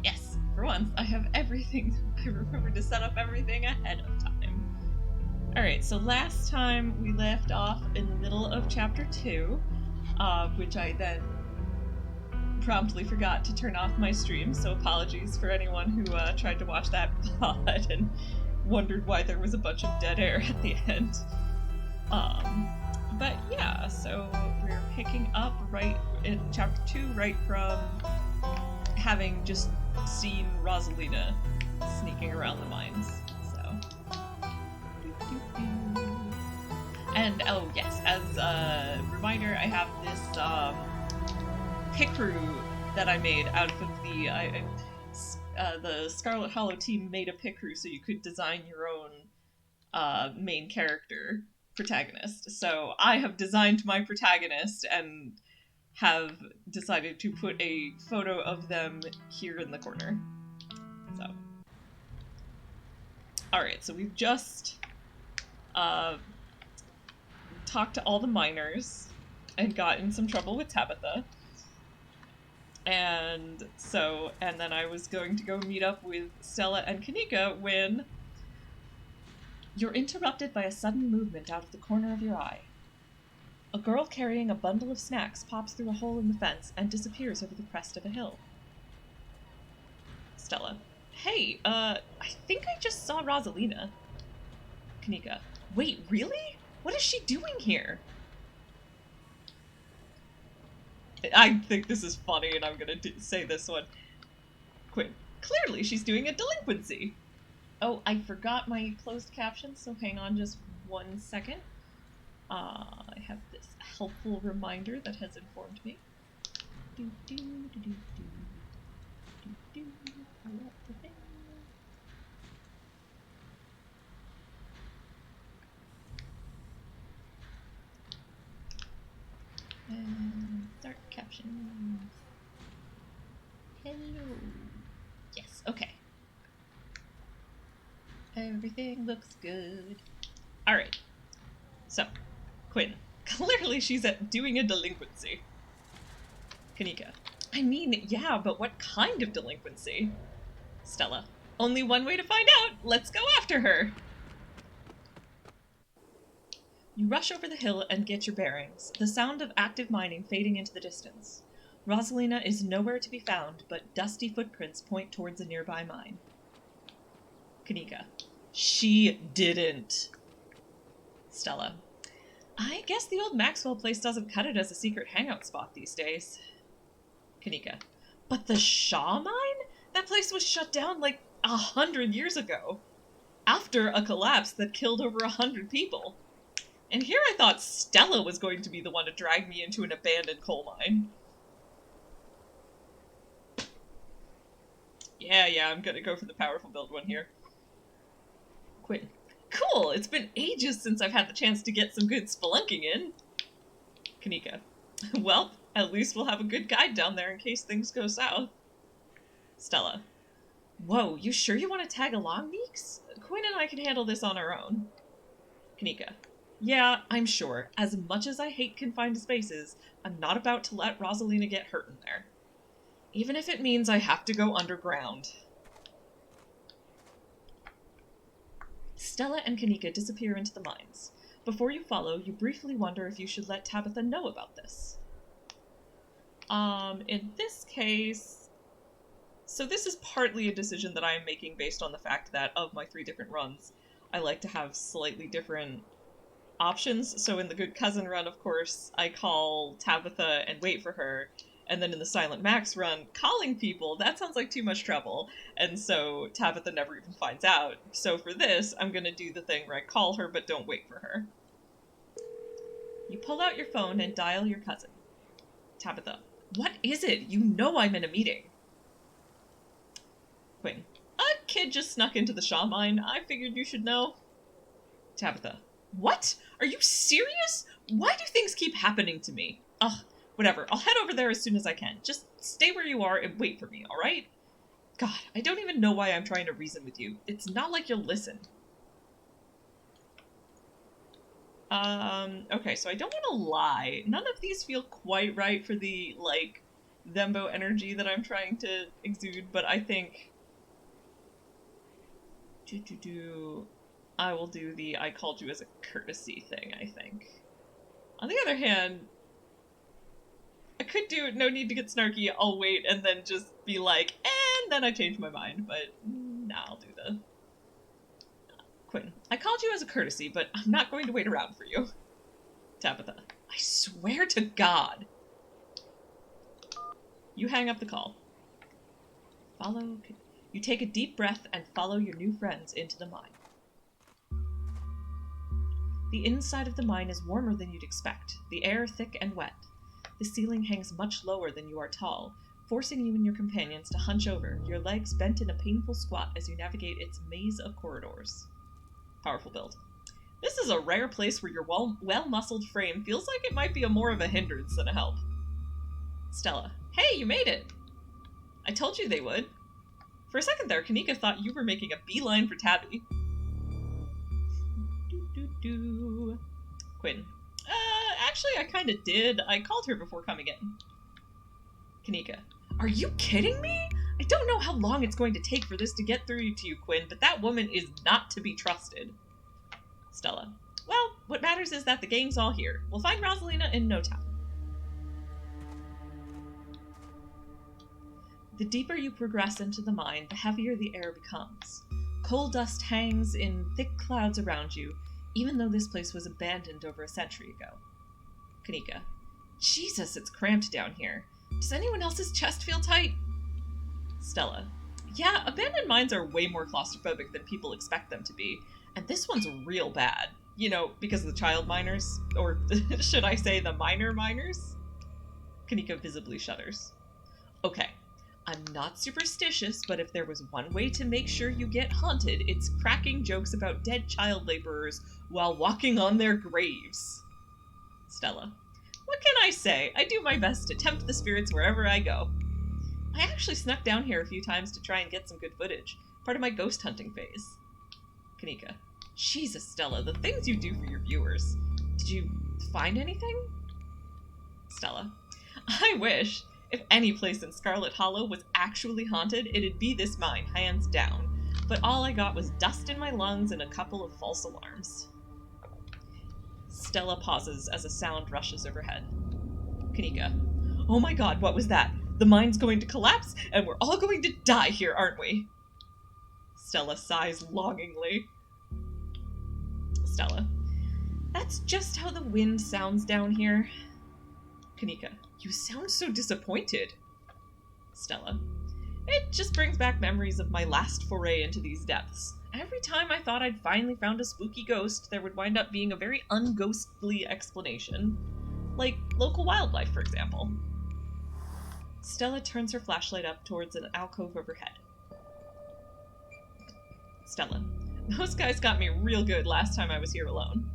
Yes, for once, I have everything. I remembered to set up everything ahead of time. Alright, so last time we left off in the middle of chapter 2, which I then promptly forgot to turn off my stream, so apologies for anyone who tried to watch that VOD and wondered why there was a bunch of dead air at the end. But yeah, so we're picking up right in chapter 2, right from having just seen Rosalina sneaking around the mines. So. And oh yes, as a reminder, I have this pickeroo that I made out of the Scarlet Hollow team made a pickeroo so you could design your own main character protagonist. So I have designed my protagonist and have decided to put a photo of them here in the corner. So. Alright, so we've just talked to all the miners and got in some trouble with Tabitha. And then I was going to go meet up with Stella and Kanika when you're interrupted by a sudden movement out of the corner of your eye. A girl carrying a bundle of snacks pops through a hole in the fence and disappears over the crest of a hill. Stella. Hey, I think I just saw Rosalina. Kanika. Wait, really? What is she doing here? I think this is funny and I'm gonna say this one. Quinn. Clearly she's doing a delinquency. Oh, I forgot my closed captions, so hang on just 1 second. I have this helpful reminder that has informed me. And start captions. Hello. Yes, okay. Everything looks good. Alright. So, Quinn. Clearly she's doing a delinquency. Kanika. I mean, yeah, but what kind of delinquency? Stella. Only one way to find out. Let's go after her. You rush over the hill and get your bearings, the sound of active mining fading into the distance. Rosalina is nowhere to be found, but dusty footprints point towards a nearby mine. Kanika. She didn't. Stella. I guess the old Maxwell place doesn't cut it as a secret hangout spot these days. Kanika. But the Shaw mine? That place was shut down like 100 years ago. After a collapse that killed over 100 people. And here I thought Stella was going to be the one to drag me into an abandoned coal mine. Yeah, I'm gonna go for the powerful build one here. Quinn. Cool, it's been ages since I've had the chance to get some good spelunking in. Kanika. Well, at least we'll have a good guide down there in case things go south. Stella. Whoa, you sure you want to tag along, Meeks? Quinn and I can handle this on our own. Kanika. Yeah, I'm sure. As much as I hate confined spaces, I'm not about to let Rosalina get hurt in there. Even if it means I have to go underground. Stella and Kanika disappear into the mines. Before you follow, you briefly wonder if you should let Tabitha know about this. In this case... So this is partly a decision that I am making based on the fact that of my 3 different runs, I like to have slightly different options. So in the Good Cousin run, of course, I call Tabitha and wait for her. And then in the Silent Max run, calling people, that sounds like too much trouble. And so Tabitha never even finds out. So for this, I'm going to do the thing where I call her but don't wait for her. You pull out your phone and dial your cousin. Tabitha. What is it? You know I'm in a meeting. Quinn. A kid just snuck into the Shaw mine. I figured you should know. Tabitha. What? Are you serious? Why do things keep happening to me? Ugh, whatever. I'll head over there as soon as I can. Just stay where you are and wait for me, alright? God, I don't even know why I'm trying to reason with you. It's not like you'll listen. Okay, so I don't want to lie. None of these feel quite right for the, like, Thembo energy that I'm trying to exude, but I think... I will do the I called you as a courtesy thing, I think. On the other hand, I could do no need to get snarky, I'll wait and then just be like, and then I change my mind, but nah, I'll do the... Quinn, I called you as a courtesy, but I'm not going to wait around for you. Tabitha, I swear to God. You hang up the call. You take a deep breath and follow your new friends into the mine. The inside of the mine is warmer than you'd expect, the air thick and wet. The ceiling hangs much lower than you are tall, forcing you and your companions to hunch over, your legs bent in a painful squat as you navigate its maze of corridors. Powerful build. This is a rare place where your well-muscled frame feels like it might be more of a hindrance than a help. Stella. Hey, you made it! I told you they would. For a second there, Kanika thought you were making a beeline for Tabby. Quinn. Actually, I kinda did. I called her before coming in. Kanika. Are you kidding me? I don't know how long it's going to take for this to get through to you, Quinn, but that woman is not to be trusted. Stella. Well, what matters is that the gang's all here. We'll find Rosalina in no time. The deeper you progress into the mine, the heavier the air becomes. Coal dust hangs in thick clouds around you, even though this place was abandoned over a century ago. Kanika. Jesus, it's cramped down here. Does anyone else's chest feel tight? Stella. Yeah, abandoned mines are way more claustrophobic than people expect them to be, and this one's real bad. You know, because of the child miners? Or should I say the minor miners? Kanika visibly shudders. Okay, I'm not superstitious, but if there was one way to make sure you get haunted, it's cracking jokes about dead child laborers while walking on their graves. Stella. What can I say? I do my best to tempt the spirits wherever I go. I actually snuck down here a few times to try and get some good footage. Part of my ghost hunting phase. Kanika. Jesus, Stella, the things you do for your viewers. Did you find anything? Stella. I wish. If any place in Scarlet Hollow was actually haunted, it'd be this mine, hands down. But all I got was dust in my lungs and a couple of false alarms. Stella pauses as a sound rushes overhead. Kanika. Oh my god, what was that? The mine's going to collapse, and we're all going to die here, aren't we? Stella sighs longingly. Stella. That's just how the wind sounds down here. Kanika. You sound so disappointed. Stella. It just brings back memories of my last foray into these depths. Every time I thought I'd finally found a spooky ghost, there would wind up being a very unghostly explanation. Like local wildlife, for example. Stella turns her flashlight up towards an alcove overhead. Stella. Those guys got me real good last time I was here alone.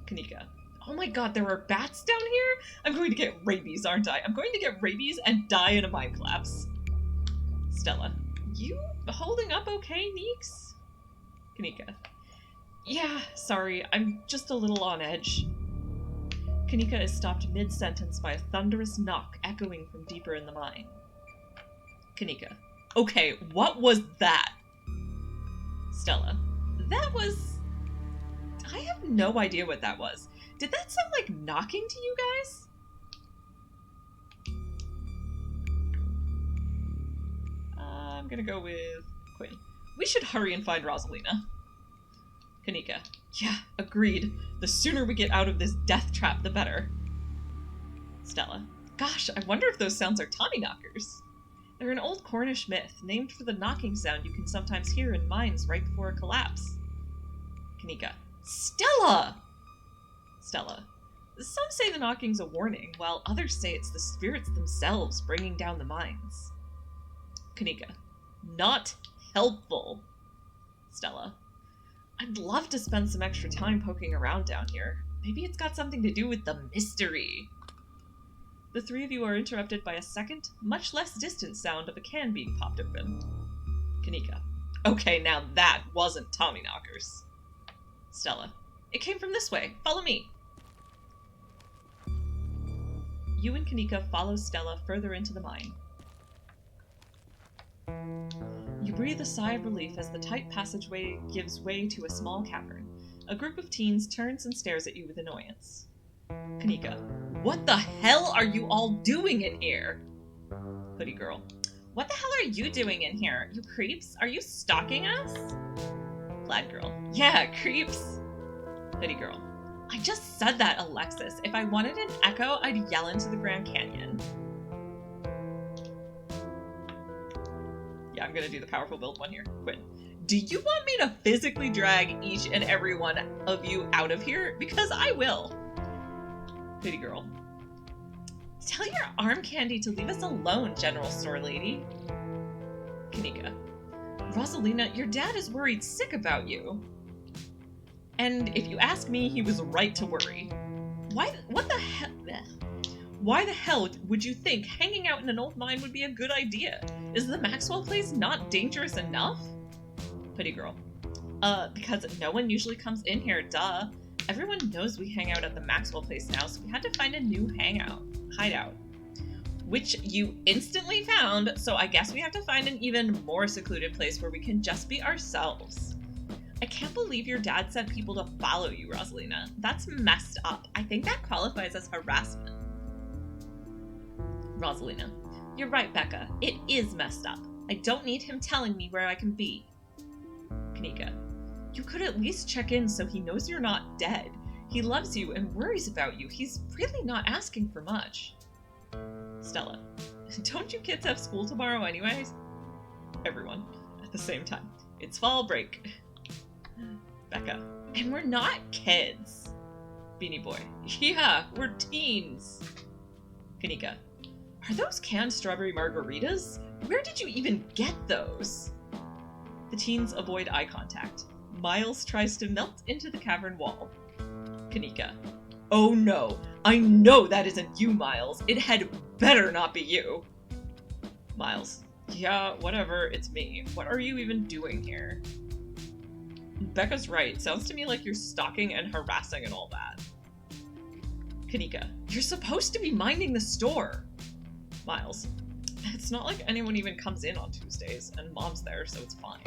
Kanika. Oh my god, there are bats down here? I'm going to get rabies, aren't I? I'm going to get rabies and die in a mine collapse. Stella. You holding up okay, Neeks? Kanika. Yeah, sorry, I'm just a little on edge. Kanika is stopped mid-sentence by a thunderous knock echoing from deeper in the mine. Kanika. Okay, what was that? Stella. That was... I have no idea what that was. Did that sound like knocking to you guys? I'm gonna go with Quinn. We should hurry and find Rosalina. Kanika. Yeah, agreed. The sooner we get out of this death trap, the better. Stella. Gosh, I wonder if those sounds are Tommyknockers. They're an old Cornish myth, named for the knocking sound you can sometimes hear in mines right before a collapse. Kanika. Stella! Stella. Some say the knocking's a warning, while others say it's the spirits themselves bringing down the mines. Kanika. Not helpful. Stella. I'd love to spend some extra time poking around down here. Maybe it's got something to do with the mystery. The three of you are interrupted by a second, much less distant sound of a can being popped open. Kanika. Okay, now that wasn't Tommyknockers. Stella. It came from this way. Follow me. You and Kanika follow Stella further into the mine. You breathe a sigh of relief as the tight passageway gives way to a small cavern. A group of teens turns and stares at you with annoyance. Kanika. What the hell are you all doing in here? Hoodie girl. What the hell are you doing in here? You creeps? Are you stalking us? Plaid girl. Yeah, creeps. Hoodie girl. I just said that, Alexis. If I wanted an echo, I'd yell into the Grand Canyon. Yeah, I'm gonna do the powerful build one here. Quinn. Do you want me to physically drag each and every one of you out of here? Because I will. Hoodie girl. Tell your arm candy to leave us alone, general store lady. Kanika. Rosalina, your dad is worried sick about you. And if you ask me, he was right to worry. Why the hell would you think hanging out in an old mine would be a good idea? Is the Maxwell place not dangerous enough? Hoodie girl. Because no one usually comes in here, duh. Everyone knows we hang out at the Maxwell place now, so we had to find a new hideout. Which you instantly found, so I guess we have to find an even more secluded place where we can just be ourselves. I can't believe your dad sent people to follow you, Rosalina. That's messed up. I think that qualifies as harassment. Rosalina. You're right, Becca. It is messed up. I don't need him telling me where I can be. Kanika. You could at least check in so he knows you're not dead. He loves you and worries about you. He's really not asking for much. Stella. Don't you kids have school tomorrow anyways? Everyone. At the same time. It's fall break. Becca. And we're not kids. Beanie Boy. Yeah, we're teens. Kanika. Are those canned strawberry margaritas? Where did you even get those? The teens avoid eye contact. Miles tries to melt into the cavern wall. Kanika. Oh no. I know that isn't you, Miles. It had better not be you. Miles. Yeah, whatever. It's me. What are you even doing here? Becca's right. Sounds to me like you're stalking and harassing and all that. Kanika. You're supposed to be minding the store. Miles. It's not like anyone even comes in on Tuesdays, and Mom's there, so it's fine.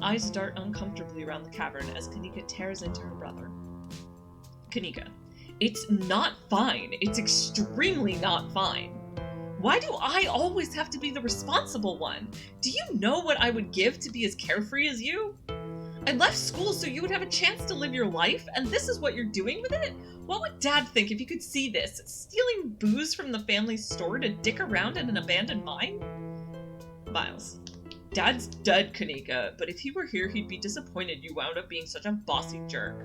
Eyes dart uncomfortably around the cavern as Kanika tears into her brother. Kanika. It's not fine. It's extremely not fine. Why do I always have to be the responsible one? Do you know what I would give to be as carefree as you? I left school so you would have a chance to live your life, and this is what you're doing with it? What would Dad think if he could see this? Stealing booze from the family store to dick around in an abandoned mine? Miles. Dad's dead, Kanika, but if he were here, he'd be disappointed you wound up being such a bossy jerk.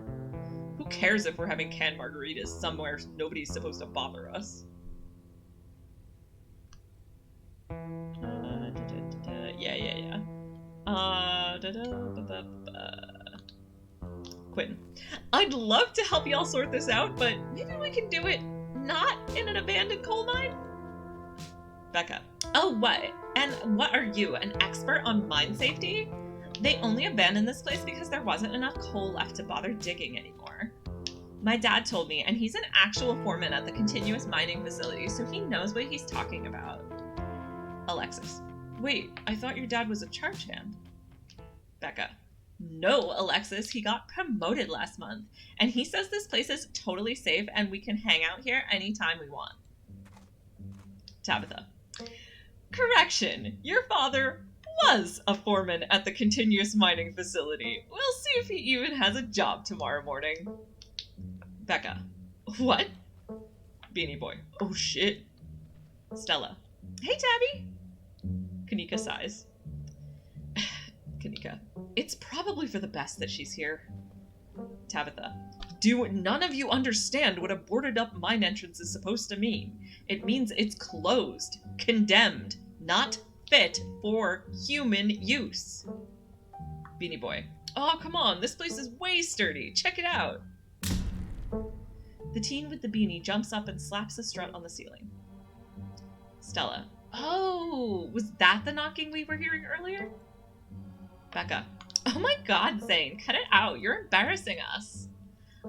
Who cares if we're having canned margaritas somewhere nobody's supposed to bother us? Yeah. Quentin. I'd love to help y'all sort this out, but maybe we can do it not in an abandoned coal mine? Becca. Oh, what? And what are you, an expert on mine safety? They only abandoned this place because there wasn't enough coal left to bother digging anymore. My dad told me, and he's an actual foreman at the continuous mining facility, so he knows what he's talking about. Alexis. Wait, I thought your dad was a charge hand. Becca. No, Alexis, he got promoted last month, and he says this place is totally safe and we can hang out here anytime we want. Tabitha. Correction, your father was a foreman at the continuous mining facility. We'll see if he even has a job tomorrow morning. Becca. What? Beanie Boy. Oh shit. Stella. Hey, Tabby. Kanika sighs. Kanika. It's probably for the best that she's here. Tabitha. Do none of you understand what a boarded up mine entrance is supposed to mean? It means it's closed, condemned, not fit for human use. Beanie Boy. Oh, come on, this place is way sturdy. Check it out. The teen with the beanie jumps up and slaps a strut on the ceiling. Stella. Oh, was that the knocking we were hearing earlier? Becca. Oh my god, Zane, cut it out. You're embarrassing us.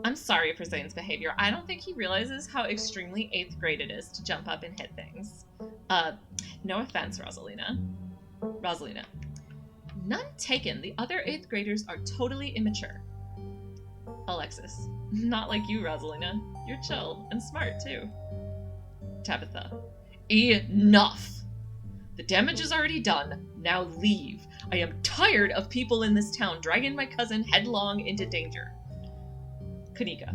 I'm sorry for Zane's behavior. I don't think he realizes how extremely 8th grade it is to jump up and hit things. No offense, Rosalina. Rosalina. None taken. The other 8th graders are totally immature. Alexis. Not like you, Rosalina. You're chill and smart, too. Tabitha. Enough! The damage is already done. Now leave. I am tired of people in this town dragging my cousin headlong into danger. Kanika.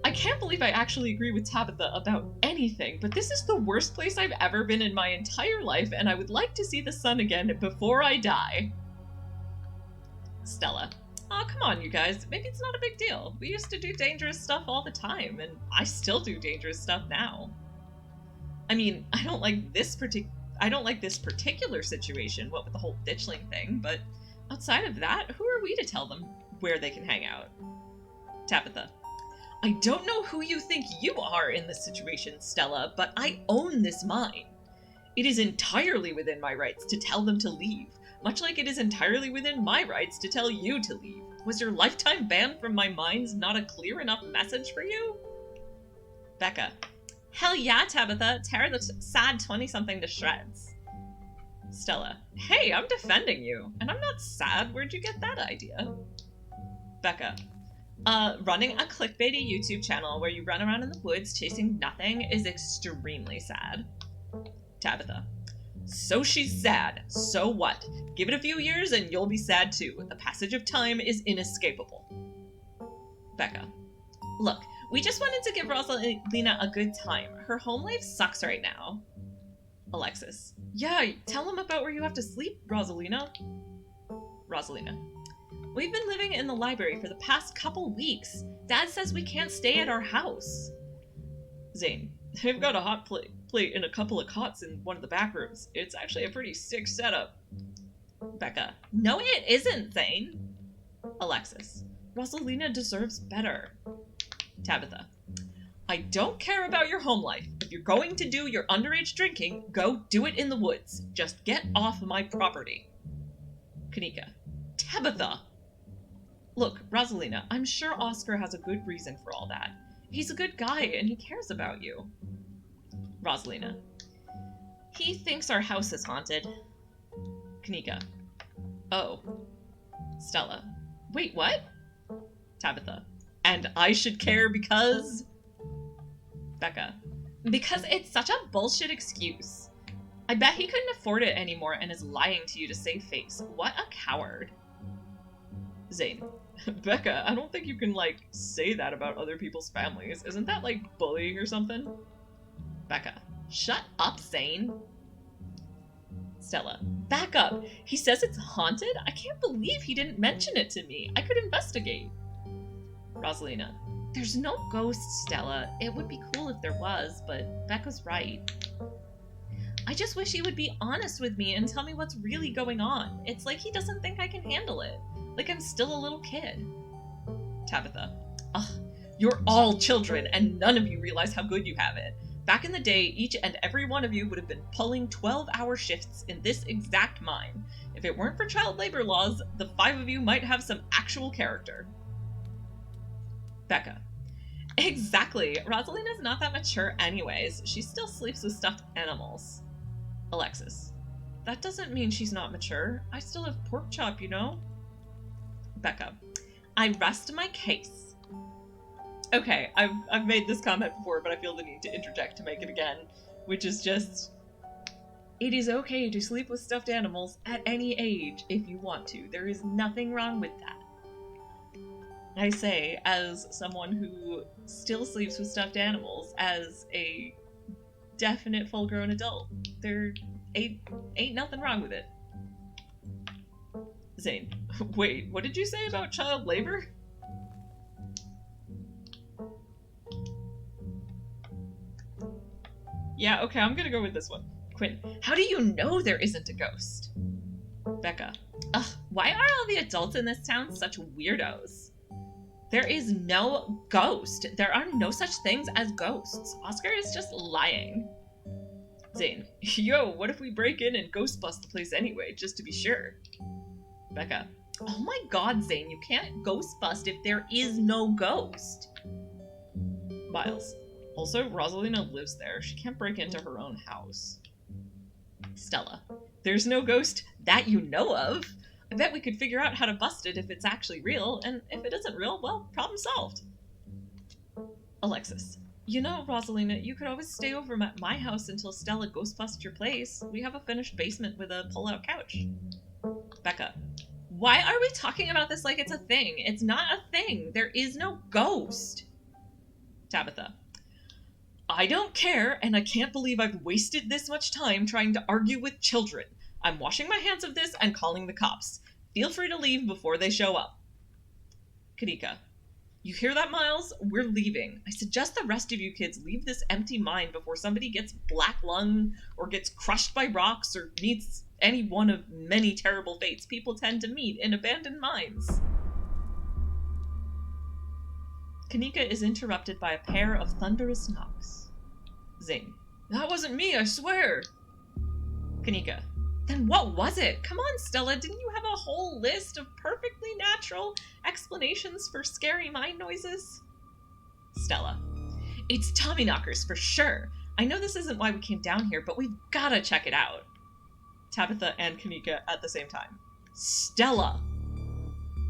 I can't believe I actually agree with Tabitha about anything, but this is the worst place I've ever been in my entire life, and I would like to see the sun again before I die. Stella. Oh, come on, you guys. Maybe it's not a big deal. We used to do dangerous stuff all the time, and I still do dangerous stuff now. I mean, I don't like this particular situation, what with the whole ditchling thing, but outside of that, who are we to tell them where they can hang out? Tabitha. I don't know who you think you are in this situation, Stella, but I own this mine. It is entirely within my rights to tell them to leave, much like it is entirely within my rights to tell you to leave. Was your lifetime ban from my mines not a clear enough message for you? Becca. Hell yeah, Tabitha. Tear the sad 20-something to shreds. Stella. Hey, I'm defending you. And I'm not sad. Where'd you get that idea? Becca. Running a clickbaity YouTube channel where you run around in the woods chasing nothing is extremely sad. Tabitha. So she's sad. So what? Give it a few years and you'll be sad too. The passage of time is inescapable. Becca. Look, we just wanted to give Rosalina a good time. Her home life sucks right now. Alexis. Yeah, tell them about where you have to sleep, Rosalina. Rosalina. We've been living in the library for the past couple weeks. Dad says we can't stay at our house. Zane. They've got a hot plate and a couple of cots in one of the back rooms. It's actually a pretty sick setup. Becca. No, it isn't, Zane. Alexis. Rosalina deserves better. Tabitha. I don't care about your home life. If you're going to do your underage drinking, go do it in the woods. Just get off my property. Kanika. Tabitha. Look, Rosalina, I'm sure Oscar has a good reason for all that. He's a good guy and he cares about you. Rosalina. He thinks our house is haunted. Kanika. Oh. Stella. Wait, what? Tabitha. And I should care because... Becca. Because it's such a bullshit excuse. I bet he couldn't afford it anymore and is lying to you to save face. What a coward. Zane. Becca, I don't think you can, say that about other people's families. Isn't that, bullying or something? Becca. Shut up, Zane. Stella. Back up. He says it's haunted? I can't believe he didn't mention it to me. I could investigate. Rosalina. There's no ghost, Stella. It would be cool if there was, but Becca's right. I just wish he would be honest with me and tell me what's really going on. It's like he doesn't think I can handle it. Like I'm still a little kid. Tabitha. Ugh, you're all children, and none of you realize how good you have it. Back in the day, each and every one of you would have been pulling 12-hour shifts in this exact mine. If it weren't for child labor laws, the 5 of you might have some actual character. Becca. Exactly. Rosalina's not that mature anyways. She still sleeps with stuffed animals. Alexis. That doesn't mean she's not mature. I still have pork chop, you know? Becca. I rest my case. Okay, I've made this comment before, but I feel the need to interject to make it again, which is just, it is okay to sleep with stuffed animals at any age if you want to. There is nothing wrong with that. I say, as someone who still sleeps with stuffed animals as a definite full-grown adult, there ain't nothing wrong with it. Zane. Wait, what did you say about child labor? Yeah, okay, I'm gonna go with this one. Quinn. How do you know there isn't a ghost? Becca. Ugh, why are all the adults in this town such weirdos? There is no ghost. There are no such things as ghosts. Oscar is just lying. Zane. Yo, what if we break in and ghost bust the place anyway, just to be sure? Becca. Oh my god, Zane, you can't ghost bust if there is no ghost. Miles. Also, Rosalina lives there. She can't break into her own house. Stella. There's no ghost that you know of. I bet we could figure out how to bust it if it's actually real, and if it isn't real, well, problem solved. Alexis. You know, Rosalina, you could always stay over at my house until Stella ghostbusts your place. We have a finished basement with a pull-out couch. Becca. Why are we talking about this like it's a thing? It's not a thing. There is no ghost. Tabitha. I don't care, and I can't believe I've wasted this much time trying to argue with children. I'm washing my hands of this and calling the cops. Feel free to leave before they show up. Kanika. You hear that, Miles? We're leaving. I suggest the rest of you kids leave this empty mine before somebody gets black lung, or gets crushed by rocks, or meets any one of many terrible fates people tend to meet in abandoned mines. Kanika is interrupted by a pair of thunderous knocks. Zane. That wasn't me, I swear! Kanika. Then what was it? Come on, Stella, didn't you have a whole list of perfectly natural explanations for scary mine noises? Stella. It's Tommyknockers for sure. I know this isn't why we came down here, but we've gotta check it out. Tabitha and Kanika at the same time. Stella!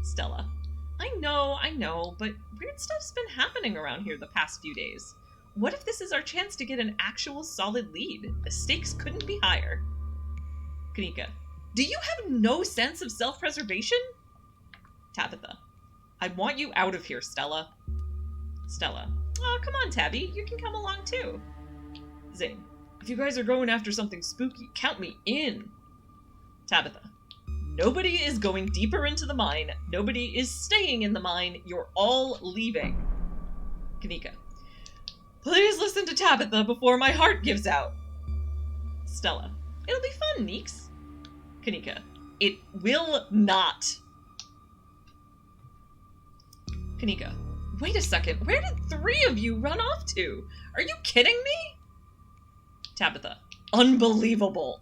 Stella. I know, but weird stuff's been happening around here the past few days. What if this is our chance to get an actual solid lead? The stakes couldn't be higher. Kanika. Do you have no sense of self-preservation? Tabitha. I want you out of here, Stella. Stella. Oh, come on, Tabby. You can come along too. Zane. If you guys are going after something spooky, count me in. Tabitha. Nobody is going deeper into the mine. Nobody is staying in the mine. You're all leaving. Kanika. Please listen to Tabitha before my heart gives out. Stella. It'll be fun, Neeks. Kanika. It will not. Kanika. Wait a second. Where did 3 of you run off to? Are you kidding me? Tabitha. Unbelievable.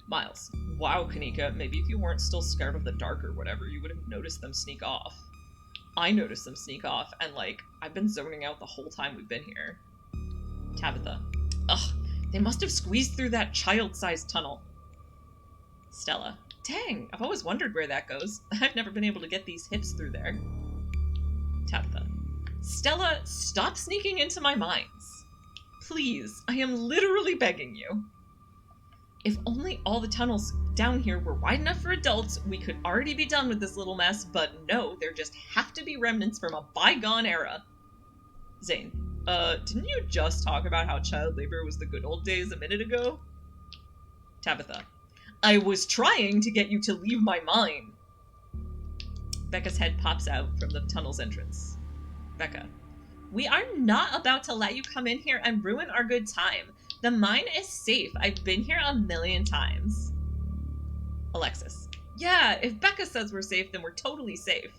Miles. Wow, Kanika, maybe if you weren't still scared of the dark or whatever, you would have noticed them sneak off. I noticed them sneak off, and I've been zoning out the whole time we've been here. Tabitha. Ugh, they must have squeezed through that child-sized tunnel. Stella. Dang, I've always wondered where that goes. I've never been able to get these hips through there. Tabitha. Stella, stop sneaking into my mines. Please, I am literally begging you. If only all the tunnels down here were wide enough for adults, we could already be done with this little mess, but no, there just have to be remnants from a bygone era. Zane. Didn't you just talk about how child labor was the good old days a minute ago? Tabitha. I was trying to get you to leave my mine. Becca's head pops out from the tunnel's entrance. Becca. We are not about to let you come in here and ruin our good time. The mine is safe. I've been here a million times. Alexis. Yeah, if Becca says we're safe, then we're totally safe.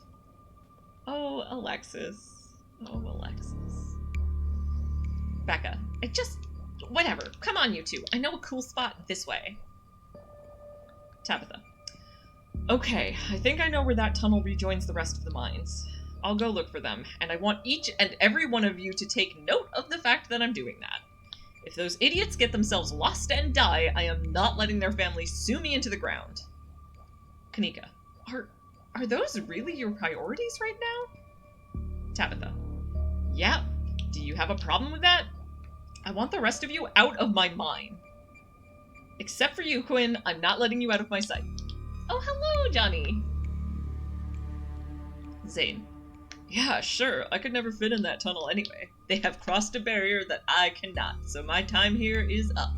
Oh, Alexis. Oh, Alexis. Becca. Whatever. Come on, you two. I know a cool spot this way. Tabitha. Okay, I think I know where that tunnel rejoins the rest of the mines. I'll go look for them, and I want each and every one of you to take note of the fact that I'm doing that. If those idiots get themselves lost and die, I am not letting their families sue me into the ground. Kanika. Are those really your priorities right now? Tabitha. Yeah. Do you have a problem with that? I want the rest of you out of my mine. Except for you, Quinn. I'm not letting you out of my sight. Oh, hello, Johnny. Zane. Yeah, sure. I could never fit in that tunnel anyway. They have crossed a barrier that I cannot, so my time here is up.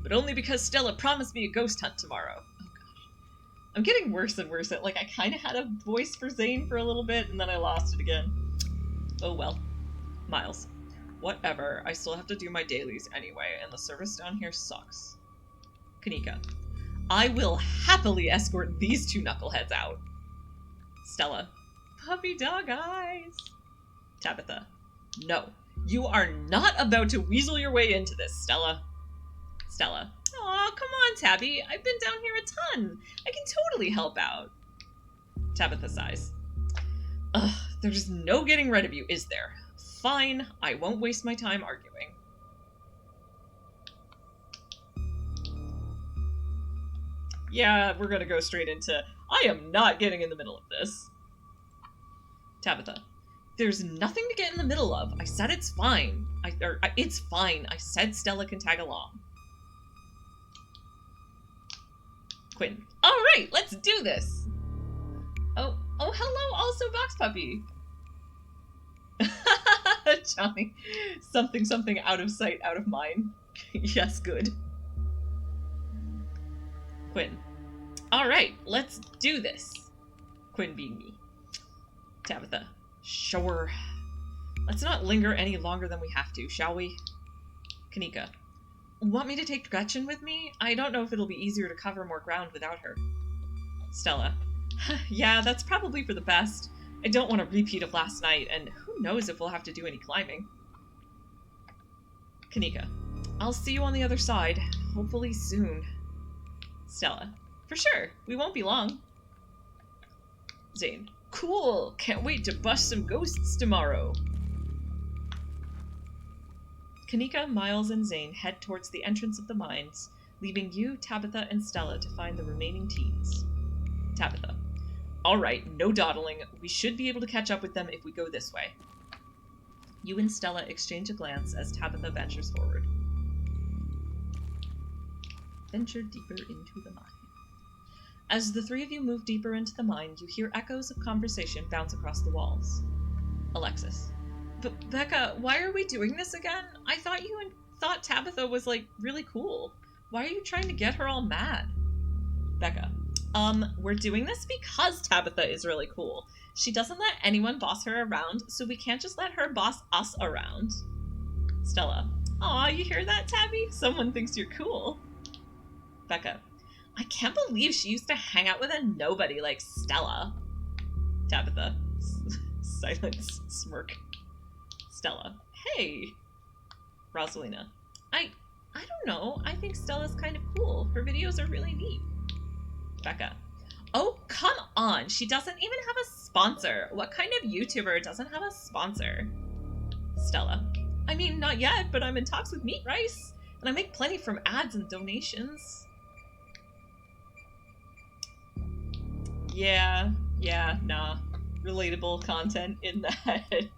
But only because Stella promised me a ghost hunt tomorrow. Oh gosh. I'm getting worse and worse at, I kinda had a voice for Zane for a little bit, and then I lost it again. Oh well. Miles. Whatever, I still have to do my dailies anyway, and the service down here sucks. Kanika. I will happily escort these 2 knuckleheads out. Stella. Puppy dog eyes. Tabitha. No, you are not about to weasel your way into this, Stella. Stella. Aw, come on, Tabby. I've been down here a ton. I can totally help out. Tabitha sighs. Ugh, there's no getting rid of you, is there? Fine, I won't waste my time arguing. Yeah, we're gonna go straight into, I am not getting in the middle of this. Tabitha. There's nothing to get in the middle of. I said it's fine. It's fine. I said Stella can tag along. Quinn. Alright, let's do this! Oh, hello, also Box Puppy. Johnny. Something out of sight, out of mind. Yes, good. Quinn. Alright, let's do this. Quinn being me. Tabitha. Sure. Let's not linger any longer than we have to, shall we? Kanika. Want me to take Gretchen with me? I don't know if it'll be easier to cover more ground without her. Stella. Yeah, that's probably for the best. I don't want a repeat of last night, and who knows if we'll have to do any climbing. Kanika. I'll see you on the other side. Hopefully soon. Stella. For sure. We won't be long. Zane. Cool! Can't wait to bust some ghosts tomorrow! Kanika, Miles, and Zane head towards the entrance of the mines, leaving you, Tabitha, and Stella to find the remaining teens. Tabitha. Alright, no dawdling. We should be able to catch up with them if we go this way. You and Stella exchange a glance as Tabitha ventures forward. Venture deeper into the mine. As the three of you move deeper into the mine, you hear echoes of conversation bounce across the walls. Alexis. But Becca, why are we doing this again? I thought you thought Tabitha was, like, really cool. Why are you trying to get her all mad? Becca. We're doing this because Tabitha is really cool. She doesn't let anyone boss her around, so we can't just let her boss us around. Stella. Aw, you hear that, Tabby? Someone thinks you're cool. Becca. I can't believe she used to hang out with a nobody like Stella. Tabitha. Silence. Smirk. Stella. Hey. Rosalina. I don't know. I think Stella's kind of cool. Her videos are really neat. Becca. Oh, come on. She doesn't even have a sponsor. What kind of YouTuber doesn't have a sponsor? Stella. I mean, not yet, but I'm in talks with Meat Rice. And I make plenty from ads and donations. Yeah, nah. Relatable content in that.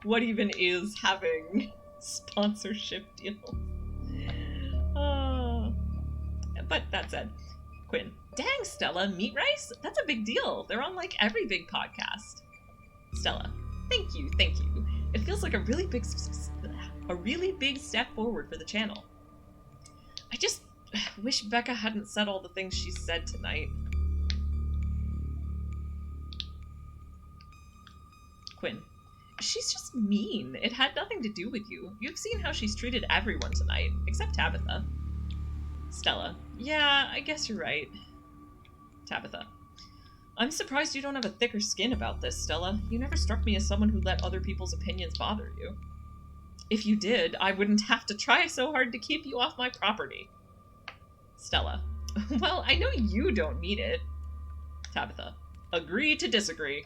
What even is having sponsorship deals? But that said, Quinn. Dang, Stella, Meat Rice? That's a big deal. They're on, like, every big podcast. Stella. Thank you. It feels like a really big step forward for the channel. I just wish Becca hadn't said all the things she said tonight. Quinn. She's just mean. It had nothing to do with you. You've seen how she's treated everyone tonight, except Tabitha. Stella. Yeah, I guess you're right. Tabitha. I'm surprised you don't have a thicker skin about this, Stella. You never struck me as someone who let other people's opinions bother you. If you did, I wouldn't have to try so hard to keep you off my property. Stella. Well, I know you don't mean it. Tabitha. Agree to disagree.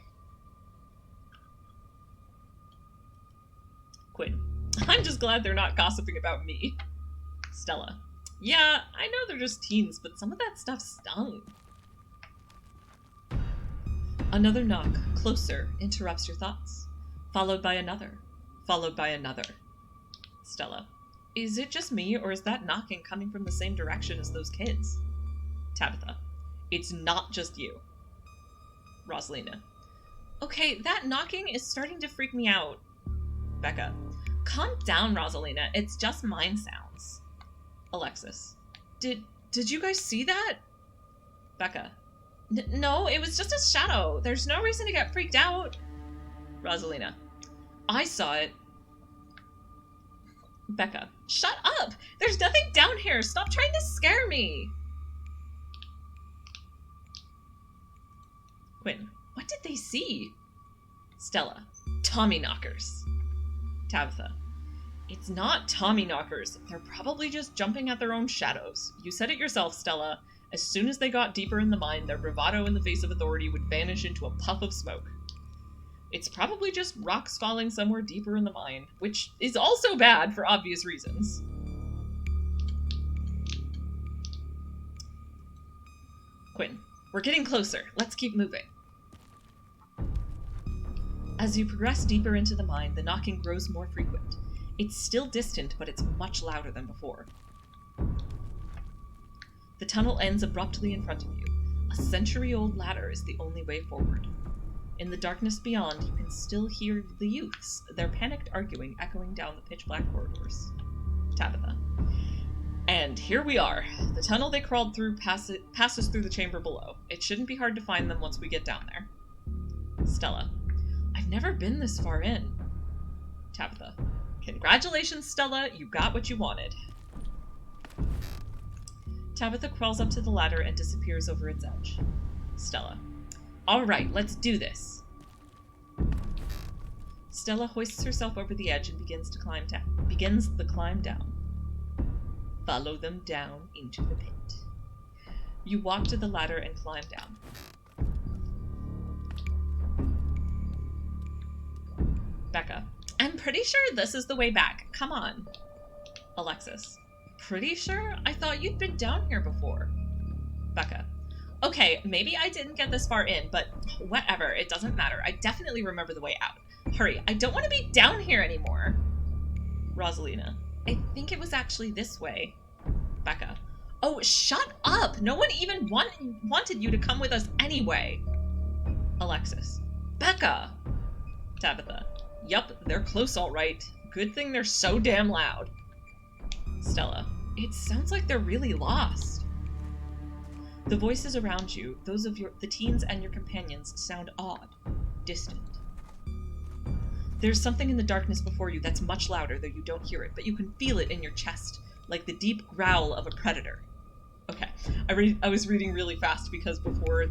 Quinn. I'm just glad they're not gossiping about me. Stella. Yeah, I know they're just teens, but some of that stuff stung. Another knock, closer, interrupts your thoughts. Followed by another. Followed by another. Stella. Is it just me, or is that knocking coming from the same direction as those kids? Tabitha. It's not just you. Rosalina. Okay, that knocking is starting to freak me out. Becca. Calm down, Rosalina. It's just mind sounds. Alexis. Did you guys see that? Becca. No, it was just a shadow. There's no reason to get freaked out. Rosalina. I saw it. Becca. Shut up! There's nothing down here! Stop trying to scare me! Quinn. What did they see? Stella. Tommyknockers. Tabitha. It's not Tommyknockers. They're probably just jumping at their own shadows. You said it yourself, Stella. As soon as they got deeper in the mine, their bravado in the face of authority would vanish into a puff of smoke. It's probably just rocks falling somewhere deeper in the mine, which is also bad for obvious reasons. Quinn, we're getting closer. Let's keep moving. As you progress deeper into the mine, the knocking grows more frequent. It's still distant, but it's much louder than before. The tunnel ends abruptly in front of you. A century-old ladder is the only way forward. In the darkness beyond, you can still hear the youths, their panicked arguing echoing down the pitch-black corridors. Tabitha. And here we are. The tunnel they crawled through passes through the chamber below. It shouldn't be hard to find them once we get down there. Stella. I've never been this far in. Tabitha. Congratulations, Stella. You got what you wanted. Tabitha crawls up to the ladder and disappears over its edge. Stella. All right, let's do this. Stella hoists herself over the edge and begins the climb down. Follow them down into the pit. You walk to the ladder and climb down. Becca. I'm pretty sure this is the way back. Come on. Alexis. Pretty sure? I thought you'd been down here before. Becca. Okay, maybe I didn't get this far in, but whatever, it doesn't matter. I definitely remember the way out. Hurry, I don't want to be down here anymore. Rosalina. I think it was actually this way. Becca. Oh, shut up! No one even wanted you to come with us anyway. Alexis. Becca! Tabitha. Yup, they're close all right. Good thing they're so damn loud. Stella. It sounds like they're really lost. The voices around you, those of the teens and your companions, sound odd, distant. There's something in the darkness before you that's much louder, though you don't hear it, but you can feel it in your chest, like the deep growl of a predator. Okay, I was reading really fast because before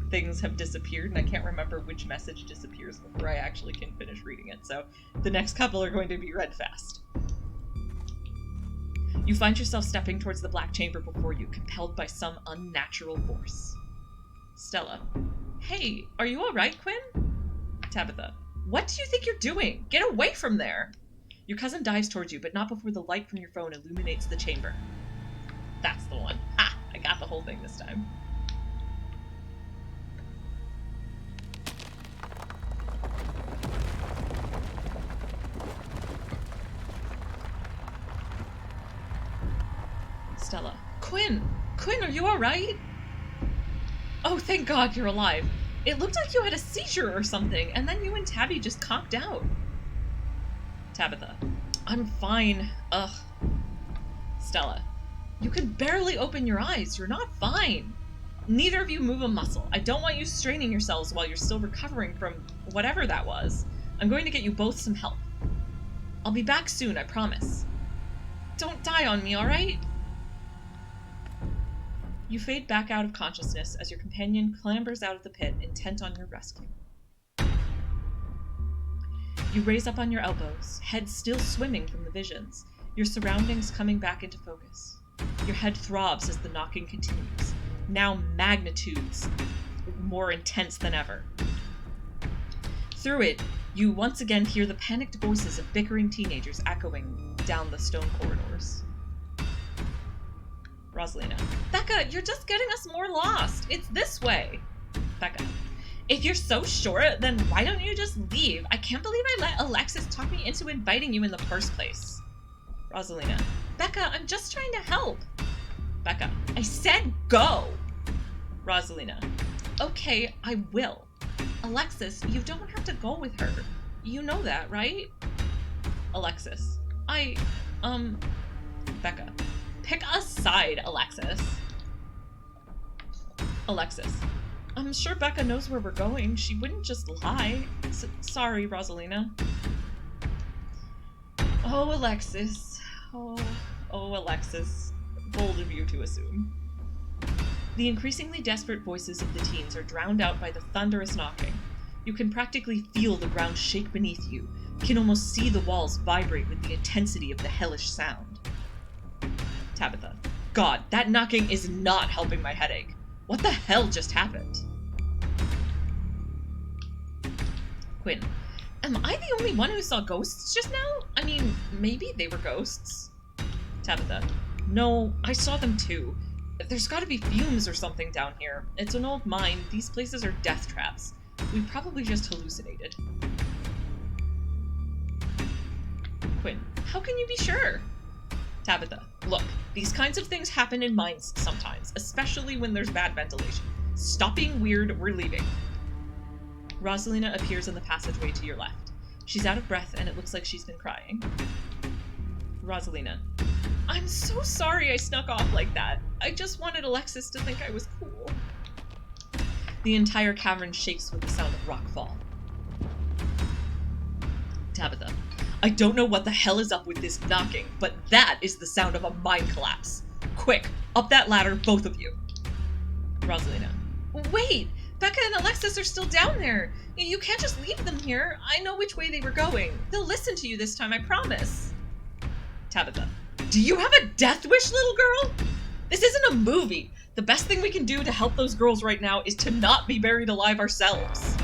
things have disappeared, and I can't remember which message disappears before I actually can finish reading it, so the next couple are going to be read fast. You find yourself stepping towards the black chamber before you, compelled by some unnatural force. Stella. Hey, are you alright, Quinn? Tabitha. What do you think you're doing? Get away from there! Your cousin dives towards you, but not before the light from your phone illuminates the chamber. That's the one. Ha! I got the whole thing this time. Stella. Quinn! Quinn, are you alright? Oh, thank God you're alive. It looked like you had a seizure or something, and then you and Tabby just conked out. Tabitha. I'm fine. Ugh. Stella. You can barely open your eyes. You're not fine. Neither of you move a muscle. I don't want you straining yourselves while you're still recovering from whatever that was. I'm going to get you both some help. I'll be back soon, I promise. Don't die on me, alright? You fade back out of consciousness as your companion clambers out of the pit, intent on your rescue. You raise up on your elbows, head still swimming from the visions, your surroundings coming back into focus. Your head throbs as the knocking continues, now magnitudes more intense than ever. Through it, you once again hear the panicked voices of bickering teenagers echoing down the stone corridors. Rosalina. Becca, you're just getting us more lost. It's this way. Becca. If you're so sure, then why don't you just leave? I can't believe I let Alexis talk me into inviting you in the first place. Rosalina. Becca, I'm just trying to help. Becca. I said go. Rosalina. Okay, I will. Alexis, you don't have to go with her. You know that, right? Alexis. Becca. Pick a side, Alexis. Alexis. I'm sure Becca knows where we're going. She wouldn't just lie. Sorry, Rosalina. Oh, Alexis. Oh, Alexis. Bold of you to assume. The increasingly desperate voices of the teens are drowned out by the thunderous knocking. You can practically feel the ground shake beneath you. You can almost see the walls vibrate with the intensity of the hellish sound. Tabitha. God, that knocking is not helping my headache. What the hell just happened? Quinn. Am I the only one who saw ghosts just now? I mean, maybe they were ghosts. Tabitha. No, I saw them too. There's gotta be fumes or something down here. It's an old mine. These places are death traps. We probably just hallucinated. Quinn. How can you be sure? Tabitha. Look, these kinds of things happen in mines sometimes, especially when there's bad ventilation. Stop being weird, we're leaving. Rosalina appears in the passageway to your left. She's out of breath and it looks like she's been crying. Rosalina. I'm so sorry I snuck off like that. I just wanted Alexis to think I was cool. The entire cavern shakes with the sound of rock fall. Tabitha. I don't know what the hell is up with this knocking, but that is the sound of a mine collapse. Quick, up that ladder, both of you. Rosalina. Wait! Becca and Alexis are still down there. You can't just leave them here. I know which way they were going. They'll listen to you this time, I promise. Tabitha. Do you have a death wish, little girl? This isn't a movie. The best thing we can do to help those girls right now is to not be buried alive ourselves.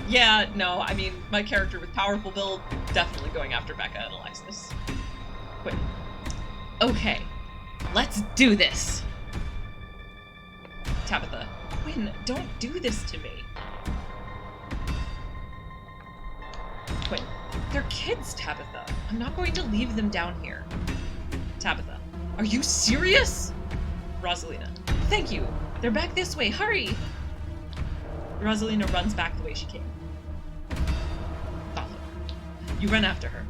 Yeah, no, I mean, my character with powerful build, definitely going after Becca and Alexis. Quinn. Okay, let's do this. Tabitha. Quinn, don't do this to me. Quinn. They're kids, Tabitha. I'm not going to leave them down here. Tabitha. Are you serious? Rosalina. Thank you. They're back this way. Hurry! Rosalina runs back the way she came. Follow. You run after her.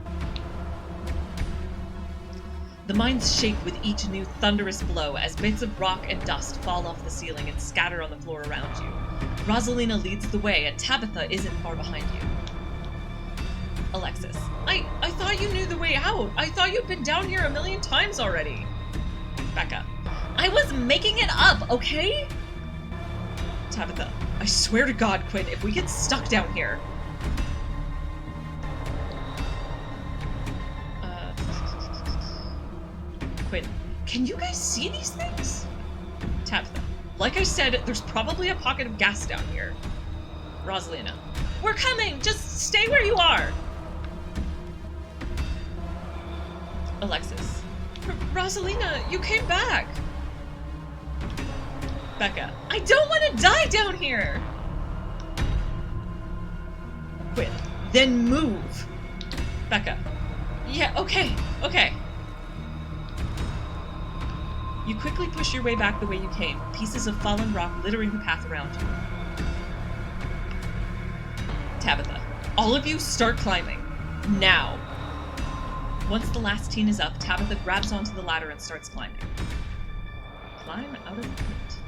The mines shake with each new thunderous blow as bits of rock and dust fall off the ceiling and scatter on the floor around you. Rosalina leads the way and Tabitha isn't far behind you. Alexis. I thought you knew the way out. I thought you'd been down here 1,000,000 times already. Becca. I was making it up, okay? Tabitha. I swear to God, Quinn, if we get stuck down here. Quinn. Can you guys see these things? Tabitha. Like I said, there's probably a pocket of gas down here. Rosalina. We're coming! Just stay where you are! Alexis. Rosalina, you came back! Becca. I don't want to die down here! Quinn. Then move! Becca. Yeah, okay. You quickly push your way back the way you came, pieces of fallen rock littering the path around you. Tabitha. All of you start climbing. Now. Once the last teen is up, Tabitha grabs onto the ladder and starts climbing. Climb out of the pit.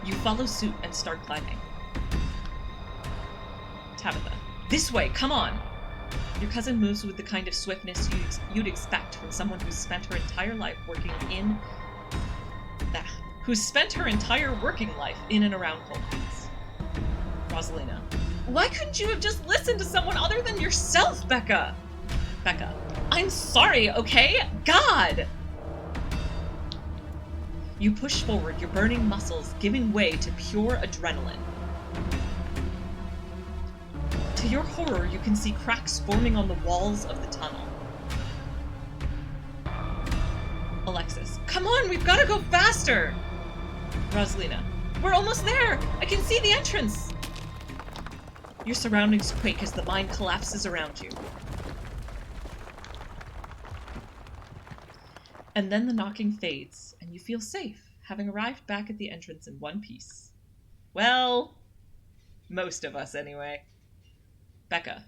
You follow suit and start climbing. Tabitha. This way, come on! Your cousin moves with the kind of swiftness you'd expect from someone who's spent her entire life working in and around coal mines. Rosalina. Why couldn't you have just listened to someone other than yourself, Becca? Becca. I'm sorry, okay? God! You push forward, your burning muscles giving way to pure adrenaline. To your horror, you can see cracks forming on the walls of the tunnel. Alexis. Come on, we've got to go faster! Rosalina. We're almost there! I can see the entrance! Your surroundings quake as the mine collapses around you. And then the knocking fades, and you feel safe, having arrived back at the entrance in one piece. Well, most of us anyway. Becca.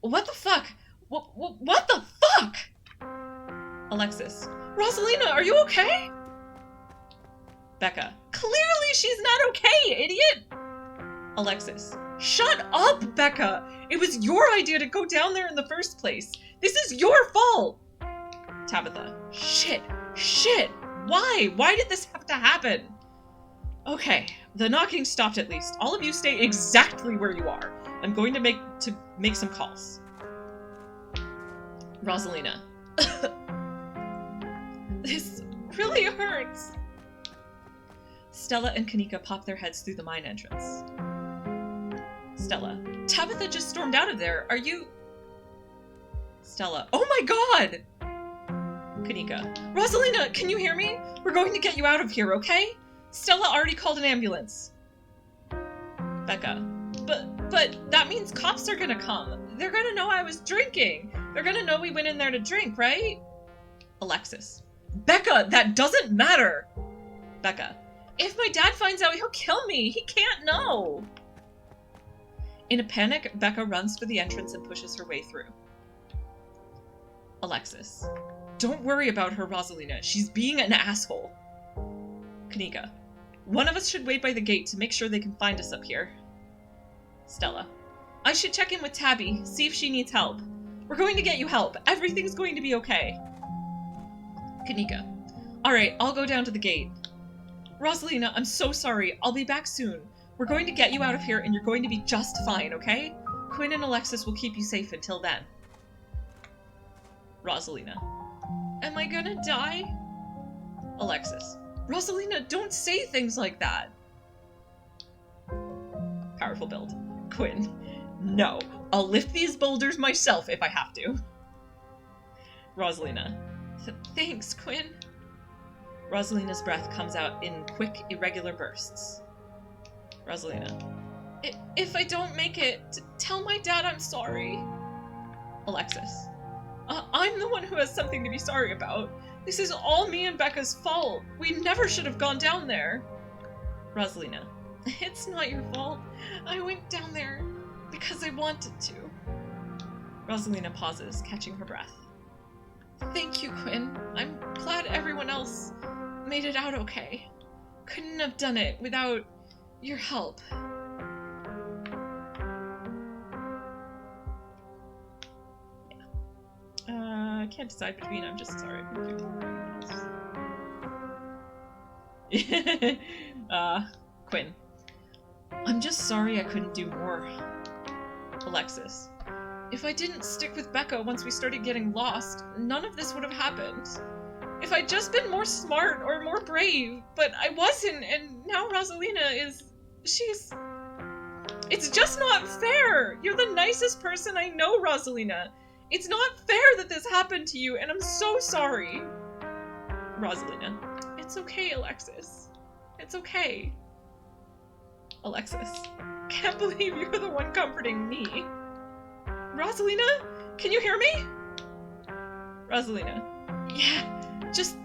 What the fuck? What the fuck? Alexis. Rosalina, are you okay? Becca. Clearly she's not okay, idiot! Alexis. Shut up, Becca! It was your idea to go down there in the first place. This is your fault! Tabitha. Shit! Why? Why did this have to happen? Okay, the knocking stopped at least. All of you stay exactly where you are. I'm going to make some calls. Rosalina. This really hurts. Stella and Kanika pop their heads through the mine entrance. Stella. Tabitha just stormed out of there. Are you... Stella. Oh my god! Kanika. Rosalina, can you hear me? We're going to get you out of here, okay? Stella already called an ambulance. Becca. But that means cops are gonna come. They're gonna know I was drinking. They're gonna know we went in there to drink, right? Alexis. Becca, that doesn't matter! Becca. If my dad finds out, he'll kill me. He can't know. In a panic, Becca runs for the entrance and pushes her way through. Alexis. Don't worry about her, Rosalina. She's being an asshole. Kanika. One of us should wait by the gate to make sure they can find us up here. Stella. I should check in with Tabby, see if she needs help. We're going to get you help. Everything's going to be okay. Kanika. Alright, I'll go down to the gate. Rosalina, I'm so sorry. I'll be back soon. We're going to get you out of here and you're going to be just fine, okay? Quinn and Alexis will keep you safe until then. Rosalina. Am I gonna die? Alexis. Rosalina, don't say things like that. Powerful build. Quinn. No. I'll lift these boulders myself if I have to. Rosalina. Thanks, Quinn. Rosalina's breath comes out in quick, irregular bursts. Rosalina. If I don't make it, tell my dad I'm sorry. Alexis. I'm the one who has something to be sorry about. This is all me and Becca's fault. We never should have gone down there. Rosalina. It's not your fault. I went down there because I wanted to. Rosalina pauses, catching her breath. Thank you, Quinn. I'm glad everyone else made it out okay. Couldn't have done it without your help. I can't decide between I'm just sorry. Quinn. I'm just sorry I couldn't do more. Alexis. If I didn't stick with Becca once we started getting lost, none of this would have happened. If I'd just been more smart or more brave, but I wasn't, and now Rosalina is... she's... It's just not fair! You're the nicest person I know, Rosalina! It's not fair that this happened to you, and I'm so sorry! Rosalina. It's okay, Alexis. It's okay. Alexis. Can't believe you're the one comforting me. Rosalina? Can you hear me? Rosalina. Yeah, just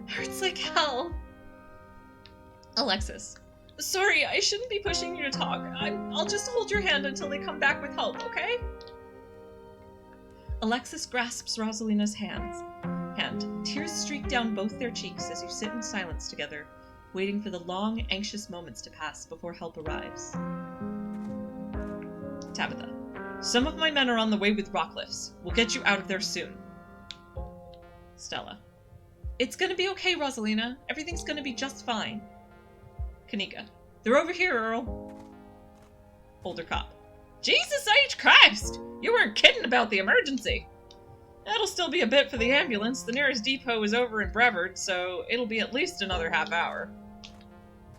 hurts like hell. Alexis. Sorry, I shouldn't be pushing you to talk. I'll just hold your hand until they come back with help, okay? Alexis grasps Rosalina's hand. Tears streak down both their cheeks as you sit in silence together, waiting for the long, anxious moments to pass before help arrives. Tabitha. Some of my men are on the way with rock lifts. We'll get you out of there soon. Stella. It's gonna be okay, Rosalina. Everything's gonna be just fine. Kanika. They're over here, Earl. Older cop. Jesus H. Christ! You weren't kidding about the emergency. That'll still be a bit for the ambulance. The nearest depot is over in Brevard, so it'll be at least another half hour.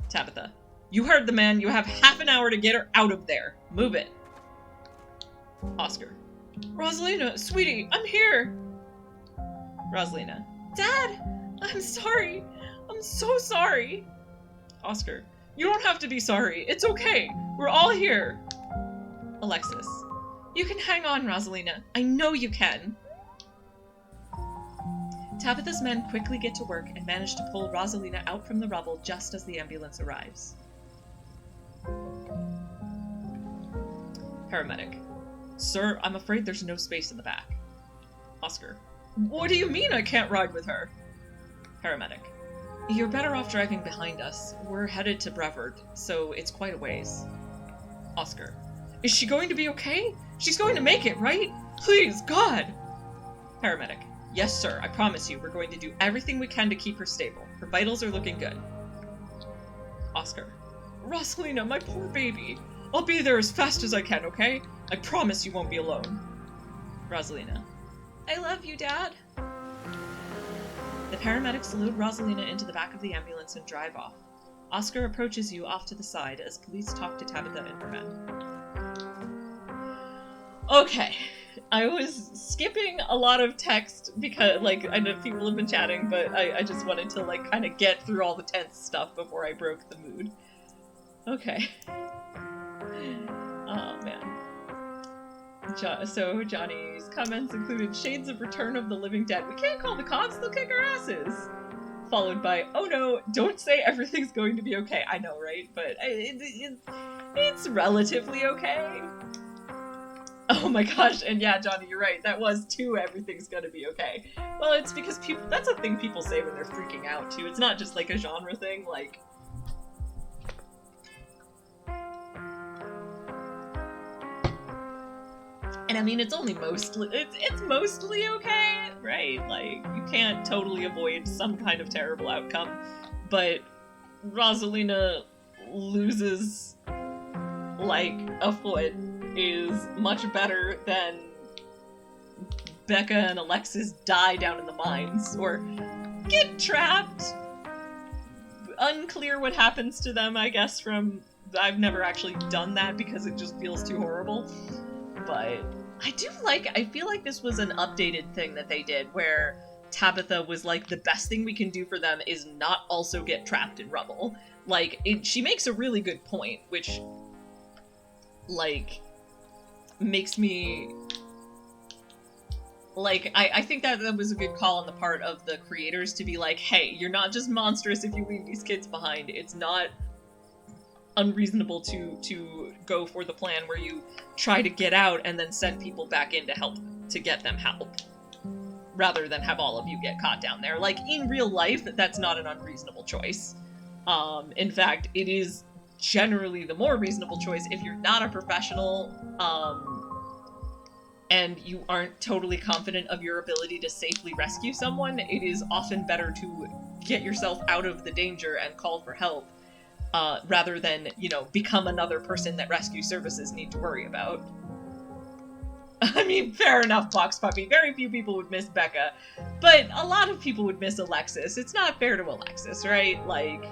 Tabitha. You heard the man. You have half an hour to get her out of there. Move it. Oscar. Rosalina, sweetie, I'm here. Rosalina. Dad! I'm sorry. I'm so sorry. Oscar. You don't have to be sorry. It's okay. We're all here. Alexis. You can hang on, Rosalina. I know you can. Tabitha's men quickly get to work and manage to pull Rosalina out from the rubble just as the ambulance arrives. Paramedic. Sir, I'm afraid there's no space in the back. Oscar. What do you mean I can't ride with her? Paramedic. You're better off driving behind us. We're headed to Brevard, so it's quite a ways. Oscar. Is she going to be okay? She's going to make it, right? Please, God! Paramedic. Yes, sir. I promise you, we're going to do everything we can to keep her stable. Her vitals are looking good. Oscar. Rosalina, my poor baby. I'll be there as fast as I can, okay? I promise you won't be alone. Rosalina. I love you, Dad. The paramedics load Rosalina into the back of the ambulance and drive off. Oscar approaches you off to the side as police talk to Tabitha and her men. Okay. I was skipping a lot of text because, like, I know people have been chatting, but I just wanted to, like, kind of get through all the tense stuff before I broke the mood. Okay. Oh, man. So Johnny's comments included shades of Return of the Living Dead. We can't call the cops, they'll kick our asses. Followed by, oh no, don't say everything's going to be okay. I know, right? But it's relatively okay. Oh my gosh, and yeah, Johnny, you're right. That was too, everything's gonna be okay. Well, it's because people, that's a thing people say when they're freaking out too. It's not just like a genre thing, like... And I mean, it's only mostly, it's mostly okay, right? Like, you can't totally avoid some kind of terrible outcome, but Rosalina loses, like, a foot is much better than Becca and Alexis die down in the mines, or get trapped. Unclear what happens to them, I guess, from... I've never actually done that because it just feels too horrible. But I do like... I feel like this was an updated thing that they did, where Tabitha was like, the best thing we can do for them is not also get trapped in rubble. Like, she makes a really good point, which, like... makes me, like, I think that was a good call on the part of the creators to be like, hey, you're not just monstrous if you leave these kids behind. It's not unreasonable to go for the plan where you try to get out and then send people back in to help, to get them help, rather than have all of you get caught down there. Like, in real life, that's not an unreasonable choice. In fact, it is generally the more reasonable choice if you're not a professional, and you aren't totally confident of your ability to safely rescue someone. It is often better to get yourself out of the danger and call for help, rather than, you know, become another person that rescue services need to worry about. I mean, fair enough, Box Puppy. Very few people would miss Becca, but a lot of people would miss Alexis. It's not fair to Alexis, right? Like...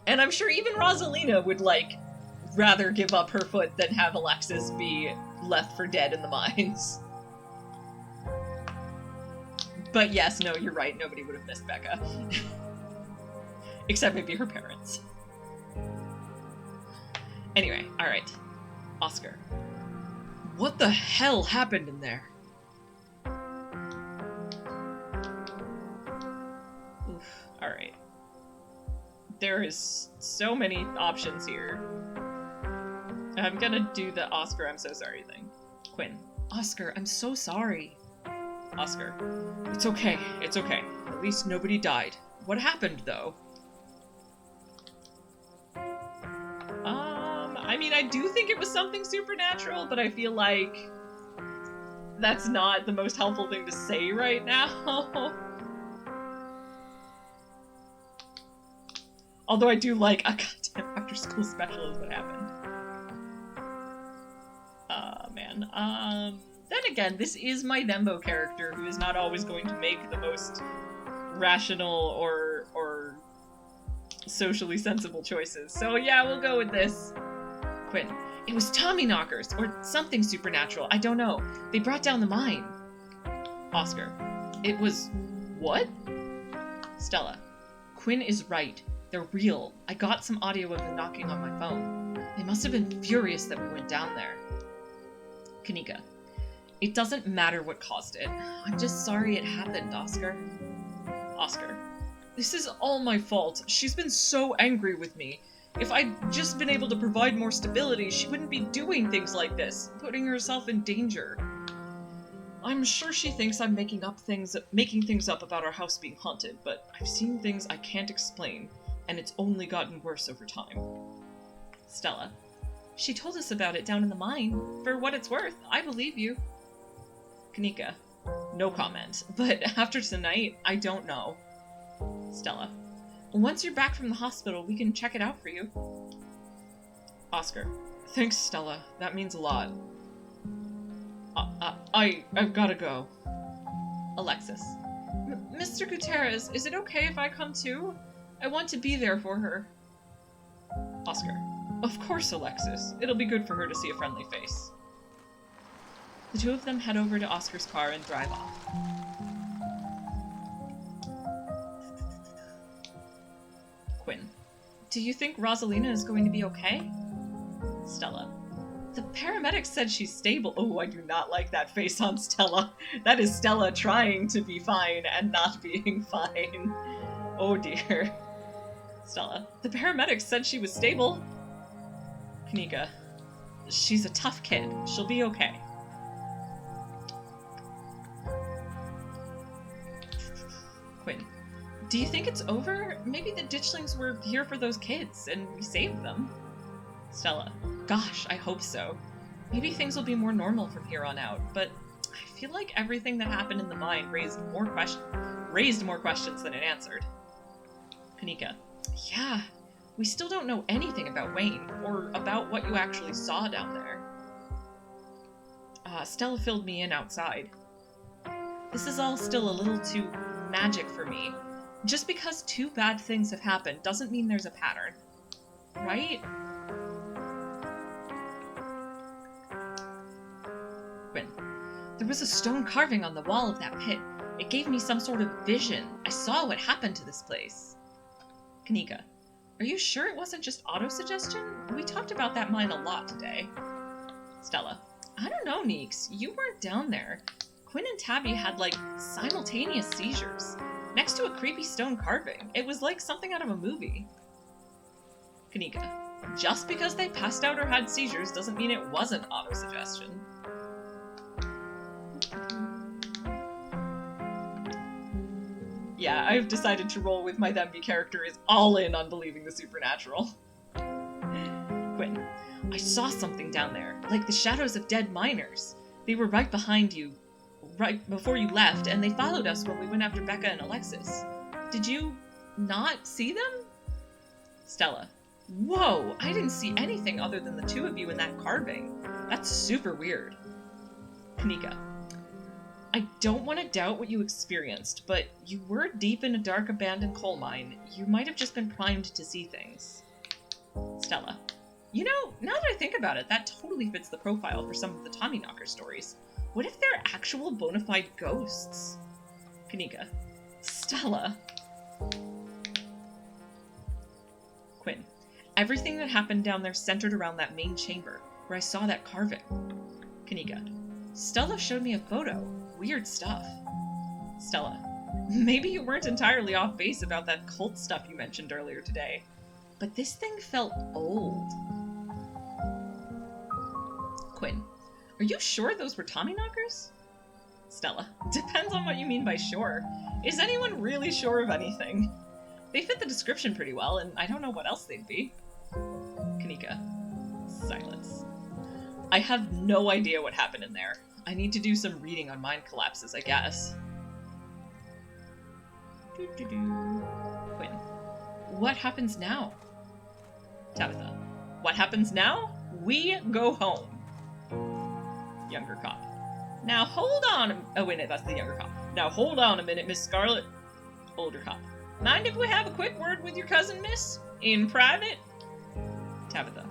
And I'm sure even Rosalina would, like, rather give up her foot than have Alexis be left for dead in the mines. But yes, no, you're right, nobody would have missed Becca. Except maybe her parents. Anyway, alright. Oscar. What the hell happened in there? Oof, alright. There is so many options here. I'm gonna do the Oscar, I'm so sorry thing. Quinn. Oscar, I'm so sorry. Oscar. It's okay, it's okay. At least nobody died. What happened, though? I mean, I do think it was something supernatural, but I feel like that's not the most helpful thing to say right now. Although I do like a goddamn after-school special is what happened. Man. Then again, this is my Thembo character, who is not always going to make the most rational or socially sensible choices. So yeah, we'll go with this. Quinn. It was Tommyknockers, or something supernatural, I don't know. They brought down the mine. Oscar. It was... what? Stella. Quinn is right. They're real. I got some audio of them knocking on my phone. They must have been furious that we went down there. Kanika. It doesn't matter what caused it. I'm just sorry it happened, Oscar. Oscar. This is all my fault. She's been so angry with me. If I'd just been able to provide more stability, she wouldn't be doing things like this, putting herself in danger. I'm sure she thinks I'm making things up about our house being haunted, but I've seen things I can't explain, and it's only gotten worse over time. Stella. She told us about it down in the mine. For what it's worth, I believe you. Kanika. No comment, but after tonight, I don't know. Stella. Once you're back from the hospital, we can check it out for you. Oscar. Thanks, Stella. That means a lot. I've gotta go. Alexis. Mr. Gutierrez, is it okay if I come too? I want to be there for her. Oscar. Of course, Alexis. It'll be good for her to see a friendly face. The two of them head over to Oscar's car and drive off. Quinn. Do you think Rosalina is going to be okay? Stella. The paramedics said she's stable. Oh, I do not like that face on Stella. That is Stella trying to be fine and not being fine. Oh dear. Stella. The paramedics said she was stable. Kanika. She's a tough kid. She'll be okay. Quinn. Do you think it's over? Maybe the ditchlings were here for those kids, and we saved them. Stella. Gosh, I hope so. Maybe things will be more normal from here on out, but I feel like everything that happened in the mine raised more questions than it answered. Kanika. Yeah, we still don't know anything about Wayne, or about what you actually saw down there. Stella filled me in outside. This is all still a little too magic for me. Just because two bad things have happened doesn't mean there's a pattern. Right? Quinn. There was a stone carving on the wall of that pit. It gave me some sort of vision. I saw what happened to this place. Kanika. Are you sure it wasn't just autosuggestion? We talked about that mine a lot today. Stella. I don't know, Neeks. You weren't down there. Quinn and Tabby had, like, simultaneous seizures. Next to a creepy stone carving. It was like something out of a movie. Kanika. Just because they passed out or had seizures doesn't mean it wasn't autosuggestion. Yeah, I've decided to roll with my Thembo character is all in on believing the supernatural. Quinn. I saw something down there, like the shadows of dead miners. They were right behind you, right before you left, and they followed us when we went after Becca and Alexis. Did you not see them? Stella. Whoa, I didn't see anything other than the two of you in that carving. That's super weird. Kanika. I don't want to doubt what you experienced, but you were deep in a dark abandoned coal mine. You might have just been primed to see things. Stella. You know, now that I think about it, that totally fits the profile for some of the Tommyknocker stories. What if they're actual bona fide ghosts? Kanika. Stella. Quinn. Everything that happened down there centered around that main chamber, where I saw that carving. Kanika. Stella showed me a photo. Weird stuff. Stella. Maybe you weren't entirely off base about that cult stuff you mentioned earlier today, but this thing felt old. Quinn. Are you sure those were Tommyknockers? Stella. Depends on what you mean by sure. Is anyone really sure of anything? They fit the description pretty well, and I don't know what else they'd be. Kanika. Silence. I have no idea what happened in there. I need to do some reading on mine collapses, I guess. Quinn. What happens now? Tabitha. What happens now? We go home. Younger cop. Now hold on oh wait, no, that's the younger cop. Now hold on a minute, Miss Scarlet. Older cop. Mind if we have a quick word with your cousin, miss? In private? Tabitha.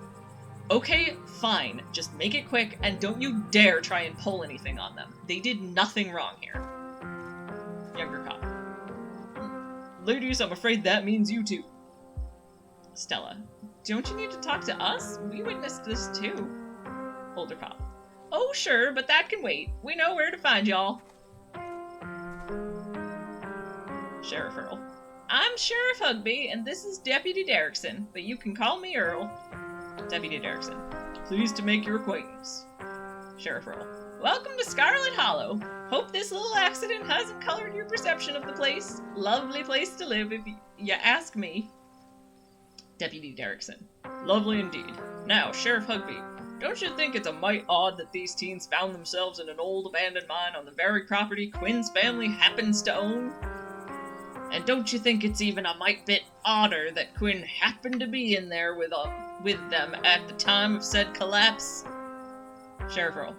Okay, fine. Just make it quick, and don't you dare try and pull anything on them. They did nothing wrong here. Younger cop. Ladies, I'm afraid that means you too. Stella. Don't you need to talk to us? We witnessed this too. Older cop. Oh, sure, but that can wait. We know where to find y'all. Sheriff Earl. I'm Sheriff Hugby, and this is Deputy Derrickson, but you can call me Earl. Deputy Derrickson. Pleased to make your acquaintance. Sheriff Earl. Welcome to Scarlet Hollow. Hope this little accident hasn't colored your perception of the place. Lovely place to live if you ask me. Deputy Derrickson. Lovely indeed. Now, Sheriff Hugby, don't you think it's a mite odd that these teens found themselves in an old abandoned mine on the very property Quinn's family happens to own? And don't you think it's even a mite bit odder that Quinn happened to be in there with them at the time of said collapse? Sheriff Earl.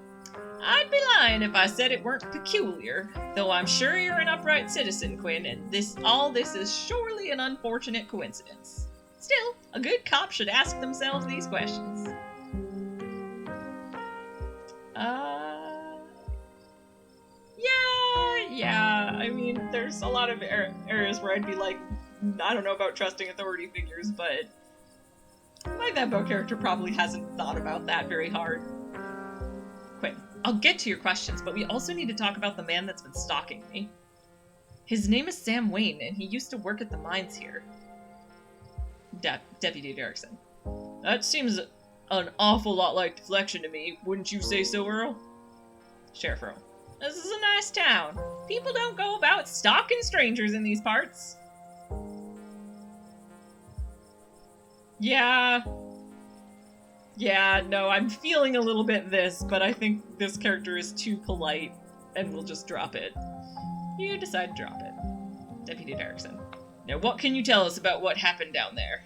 I'd be lying if I said it weren't peculiar, though I'm sure you're an upright citizen, Quinn, and all this is surely an unfortunate coincidence. Still, a good cop should ask themselves these questions. Yeah, I mean, there's a lot of areas where I'd be like, I don't know about trusting authority figures, but my Thembo character probably hasn't thought about that very hard. Quinn, I'll get to your questions, but we also need to talk about the man that's been stalking me. His name is Sam Wayne, and he used to work at the mines here. Deputy Derrickson. That seems an awful lot like deflection to me, wouldn't you say so, Earl? Sheriff Earl. This is a nice town. People don't go about stalking strangers in these parts. Yeah, no, I'm feeling a little bit this, but I think this character is too polite, and we'll just drop it. You decide to drop it. Deputy Derrickson. Now, what can you tell us about what happened down there?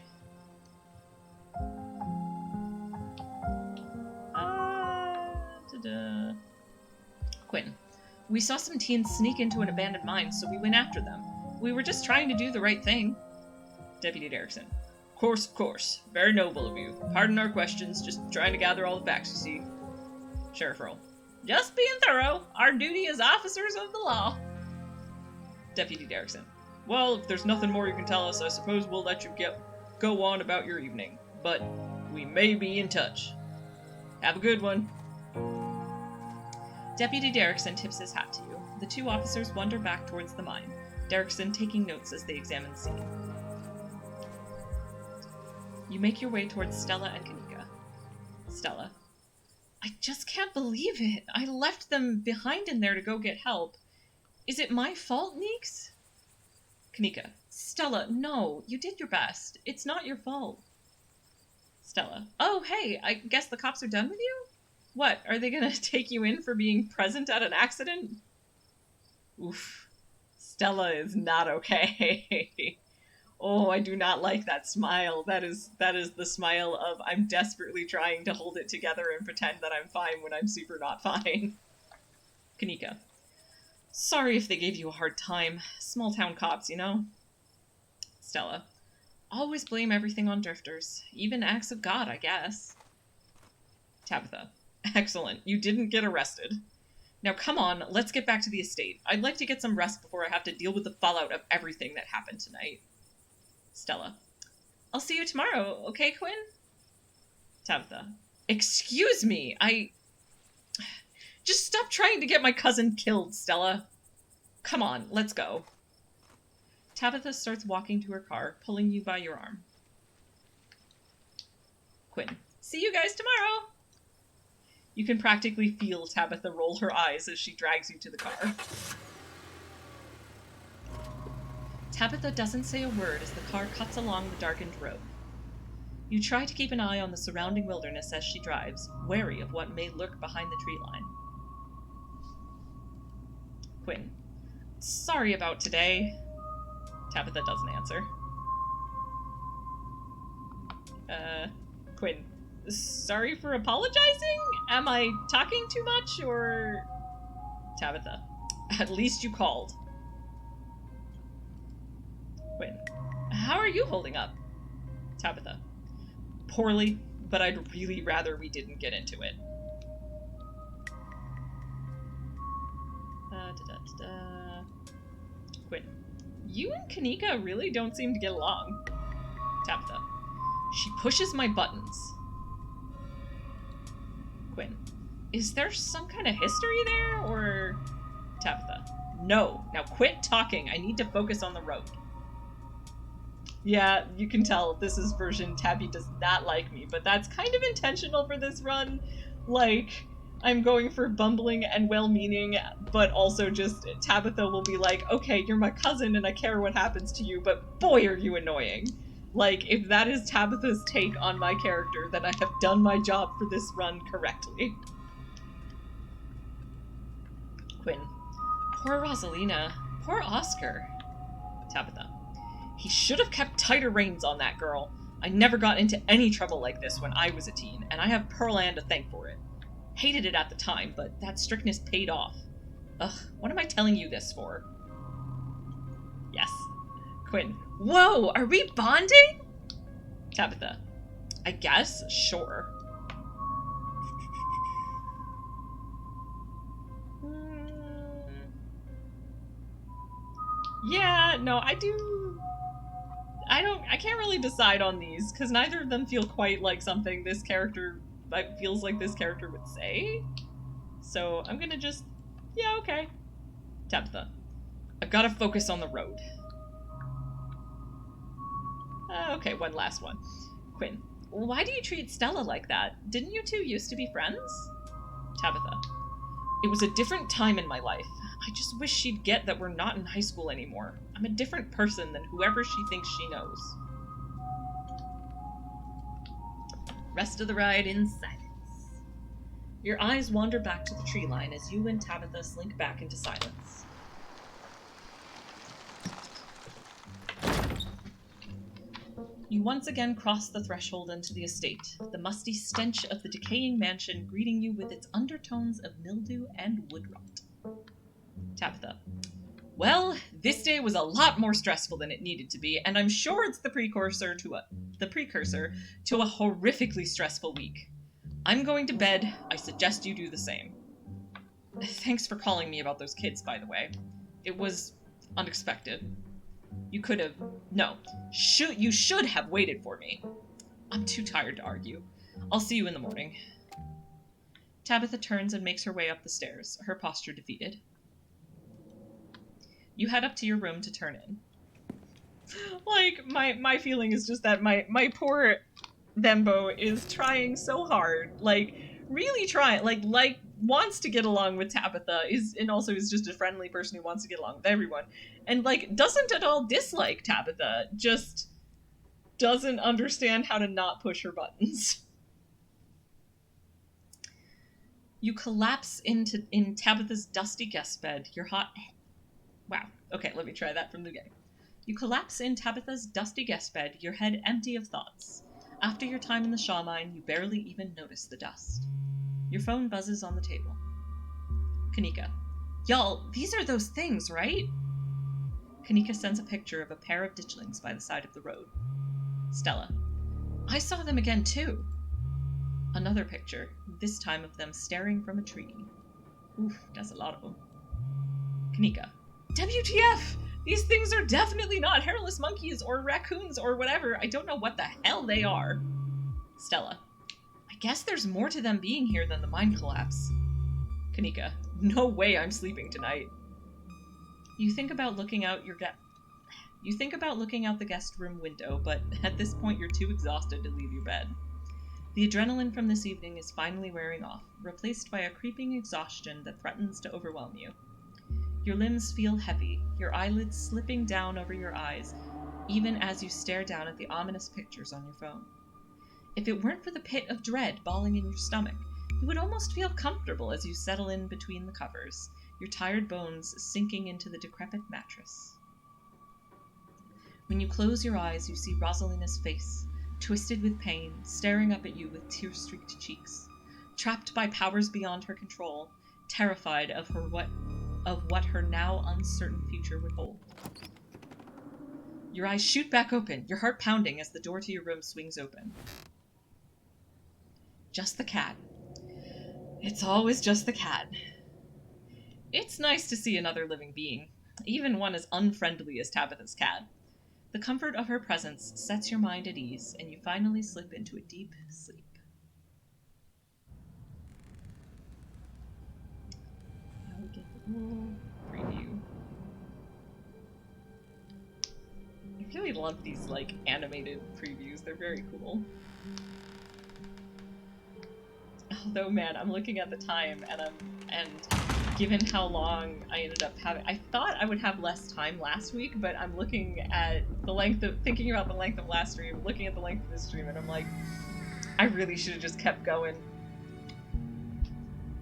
Quinn. We saw some teens sneak into an abandoned mine, so we went after them. We were just trying to do the right thing. Deputy Derrickson. Of course. Very noble of you. Pardon our questions, just trying to gather all the facts, you see. Sheriff Earl. Just being thorough. Our duty as officers of the law. Deputy Derrickson. Well, if there's nothing more you can tell us, I suppose we'll let you go on about your evening. But we may be in touch. Have a good one. Deputy Derrickson tips his hat to you. The two officers wander back towards the mine, Derrickson taking notes as they examine the scene. You make your way towards Stella and Kanika. Stella. I just can't believe it. I left them behind in there to go get help. Is it my fault, Neeks? Kanika. Stella, no. You did your best. It's not your fault. Stella. Oh, hey, I guess the cops are done with you? What, are they gonna take you in for being present at an accident? Oof. Stella is not okay. Oh, I do not like that smile. That is the smile of I'm desperately trying to hold it together and pretend that I'm fine when I'm super not fine. Kanika. Sorry if they gave you a hard time. Small town cops, you know? Stella. Always blame everything on drifters. Even acts of God, I guess. Tabitha. Excellent. You didn't get arrested. Now come on, let's get back to the estate. I'd like to get some rest before I have to deal with the fallout of everything that happened tonight. Stella. I'll see you tomorrow, okay, Quinn? Tabitha. Excuse me, Just stop trying to get my cousin killed, Stella. Come on, let's go. Tabitha starts walking to her car, pulling you by your arm. Quinn. See you guys tomorrow! You can practically feel Tabitha roll her eyes as she drags you to the car. Tabitha doesn't say a word as the car cuts along the darkened road. You try to keep an eye on the surrounding wilderness as she drives, wary of what may lurk behind the tree line. Quinn. Sorry about today. Tabitha doesn't answer. Quinn. Sorry for apologizing? Am I talking too much, or... Tabitha. At least you called. Quinn. How are you holding up? Tabitha. Poorly, but I'd really rather we didn't get into it. Quinn. You and Kanika really don't seem to get along. Tabitha. She pushes my buttons. Quinn. Is there some kind of history there, or... Tabitha. No. Now quit talking. I need to focus on the road. Yeah, you can tell this is version Tabby does not like me, but that's kind of intentional for this run. Like, I'm going for bumbling and well-meaning, but also just Tabitha will be like, okay, you're my cousin and I care what happens to you, but boy are you annoying. Like, if that is Tabitha's take on my character, then I have done my job for this run correctly. Quinn. Poor Rosalina. Poor Oscar. Tabitha. He should have kept tighter reins on that girl. I never got into any trouble like this when I was a teen, and I have Pearl Ann to thank for it. Hated it at the time, but that strictness paid off. Ugh, what am I telling you this for? Yes. Quinn. Whoa, are we bonding? Tabitha. I guess? Sure. Yeah, no, I can't really decide on these, because neither of them feel quite like something this character, feels like this character would say. So I'm gonna just, yeah, okay. Tabitha. I've gotta focus on the road. Okay, one last one. Quinn. Why do you treat Stella like that? Didn't you two used to be friends? Tabitha. It was a different time in my life. I just wish she'd get that we're not in high school anymore. I'm a different person than whoever she thinks she knows. Rest of the ride in silence. Your eyes wander back to the tree line as you and Tabitha slink back into silence. You once again cross the threshold into the estate, the musty stench of the decaying mansion greeting you with its undertones of mildew and wood rot. Tabitha. Well, this day was a lot more stressful than it needed to be, and I'm sure it's the precursor to a horrifically stressful week. I'm going to bed. I suggest you do the same. Thanks for calling me about those kids, by the way. It was unexpected. You could have... No. You should have waited for me. I'm too tired to argue. I'll see you in the morning. Tabitha turns and makes her way up the stairs, her posture defeated. You head up to your room to turn in. Like, my feeling is just that my poor Thembo is trying so hard. Like, really trying. Like wants to get along with Tabitha, and also is just a friendly person who wants to get along with everyone. And, like, doesn't at all dislike Tabitha. Just doesn't understand how to not push her buttons. You collapse in Tabitha's dusty guest bed, your hot... Wow. Okay, let me try that from the beginning. You collapse in Tabitha's dusty guest bed, your head empty of thoughts. After your time in the Shaw mine, you barely even notice the dust. Your phone buzzes on the table. Kanika. Y'all, these are those things, right? Kanika sends a picture of a pair of ditchlings by the side of the road. Stella. I saw them again, too. Another picture, this time of them staring from a tree. Oof, that's a lot of them. Kanika. WTF! These things are definitely not hairless monkeys or raccoons or whatever. I don't know what the hell they are. Stella. I guess there's more to them being here than the mine collapse. Kanika. No way I'm sleeping tonight. You think about looking out the guest room window, but at this point you're too exhausted to leave your bed. The adrenaline from this evening is finally wearing off, replaced by a creeping exhaustion that threatens to overwhelm you. Your limbs feel heavy, your eyelids slipping down over your eyes, even as you stare down at the ominous pictures on your phone. If it weren't for the pit of dread balling in your stomach, you would almost feel comfortable as you settle in between the covers, your tired bones sinking into the decrepit mattress. When you close your eyes, you see Rosalina's face, twisted with pain, staring up at you with tear-streaked cheeks. Trapped by powers beyond her control, terrified of what her now uncertain future would hold. Your eyes shoot back open, your heart pounding as the door to your room swings open. Just the cat. It's always just the cat. It's nice to see another living being, even one as unfriendly as Tabitha's cat. The comfort of her presence sets your mind at ease, and you finally slip into a deep sleep. Now we get the little preview. I really love these, like, animated previews. They're very cool. Although, man, I'm looking at the time, and given how long I ended up having, I thought I would have less time last week, but I'm looking at thinking about the length of last stream, looking at the length of this stream, and I'm like, I really should have just kept going.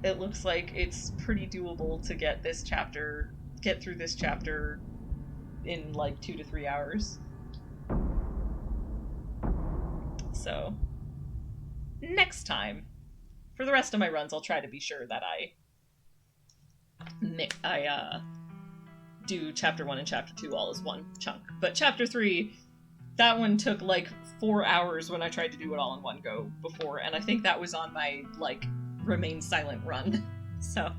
It looks like it's pretty doable to get through this chapter in like 2 to 3 hours. So, next time. for the rest of my runs, I'll try to be sure that I do chapter 1 and chapter 2 all as one chunk. But chapter 3, that one took like 4 hours when I tried to do it all in one go before, and I think that was on my, like, remain silent run. So,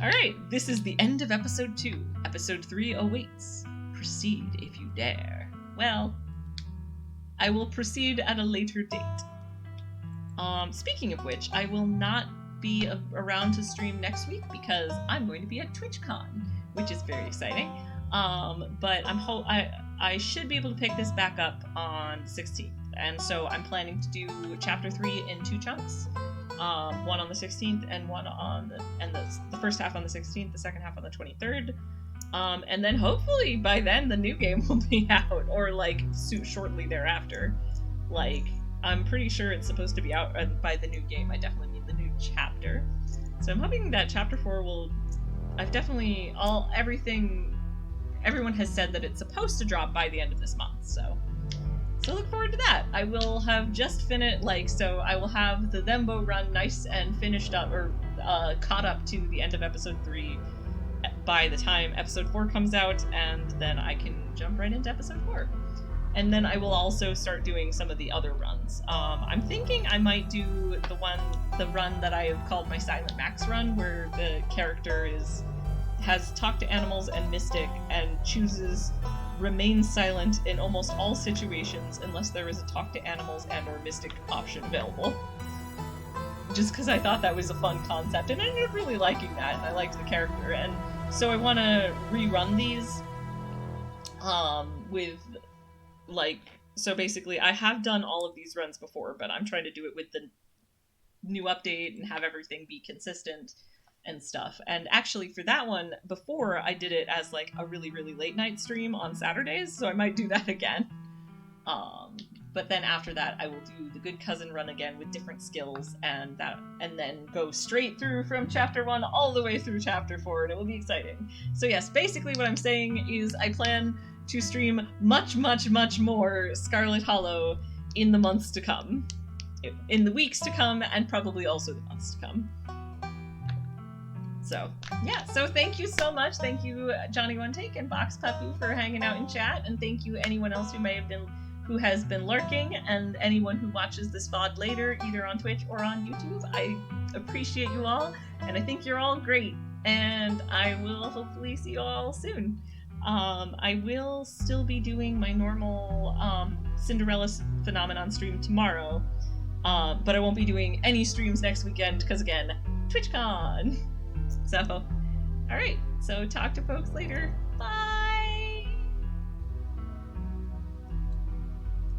alright, this is the end of episode 2. Episode 3 awaits. Proceed if you dare. Well, I will proceed at a later date. Speaking of which, I will not be around to stream next week because I'm going to be at TwitchCon, which is very exciting. But I should be able to pick this back up on the 16th, and so I'm planning to do chapter 3 in 2 chunks. One on the 16th and one on the first half on the 16th, the second half on the 23rd. And then hopefully by then the new game will be out, or like shortly thereafter. Like, I'm pretty sure it's supposed to be out by the new game. I definitely mean the new chapter. So I'm hoping that chapter 4 will... everyone has said that it's supposed to drop by the end of this month, so look forward to that. I will have just finished, so I will have the Thembo run nice and finished up, or caught up to the end of episode 3 by the time episode 4 comes out, and then I can jump right into episode 4. And then I will also start doing some of the other runs. I'm thinking I might do the run that I have called my Silent Max run, where the character has talk to animals and mystic, and chooses remain silent in almost all situations unless there is a talk to animals and or mystic option available. Just because I thought that was a fun concept, and I ended up really liking that, and I liked the character, and so I want to rerun these with, so basically I have done all of these runs before, but I'm trying to do it with the new update and have everything be consistent and stuff. And actually for that one, before I did it as like a really, really late night stream on Saturdays, so I might do that again. But then after that, I will do the Good Cousin run again with different skills, and then go straight through from chapter 1 all the way through chapter 4, and it will be exciting. So yes, basically what I'm saying is I plan to stream much, much, much more Scarlet Hollow in the months to come. In the weeks to come, and probably also the months to come. So, yeah, so thank you so much. Thank you, Johnny One Take and Box Puppy, for hanging out in chat, and thank you anyone else who has been lurking, and anyone who watches this VOD later, either on Twitch or on YouTube. I appreciate you all, and I think you're all great, and I will hopefully see you all soon. I will still be doing my normal Cinderella Phenomenon stream tomorrow, but I won't be doing any streams next weekend, because again, TwitchCon! So, alright, so talk to folks later. Bye!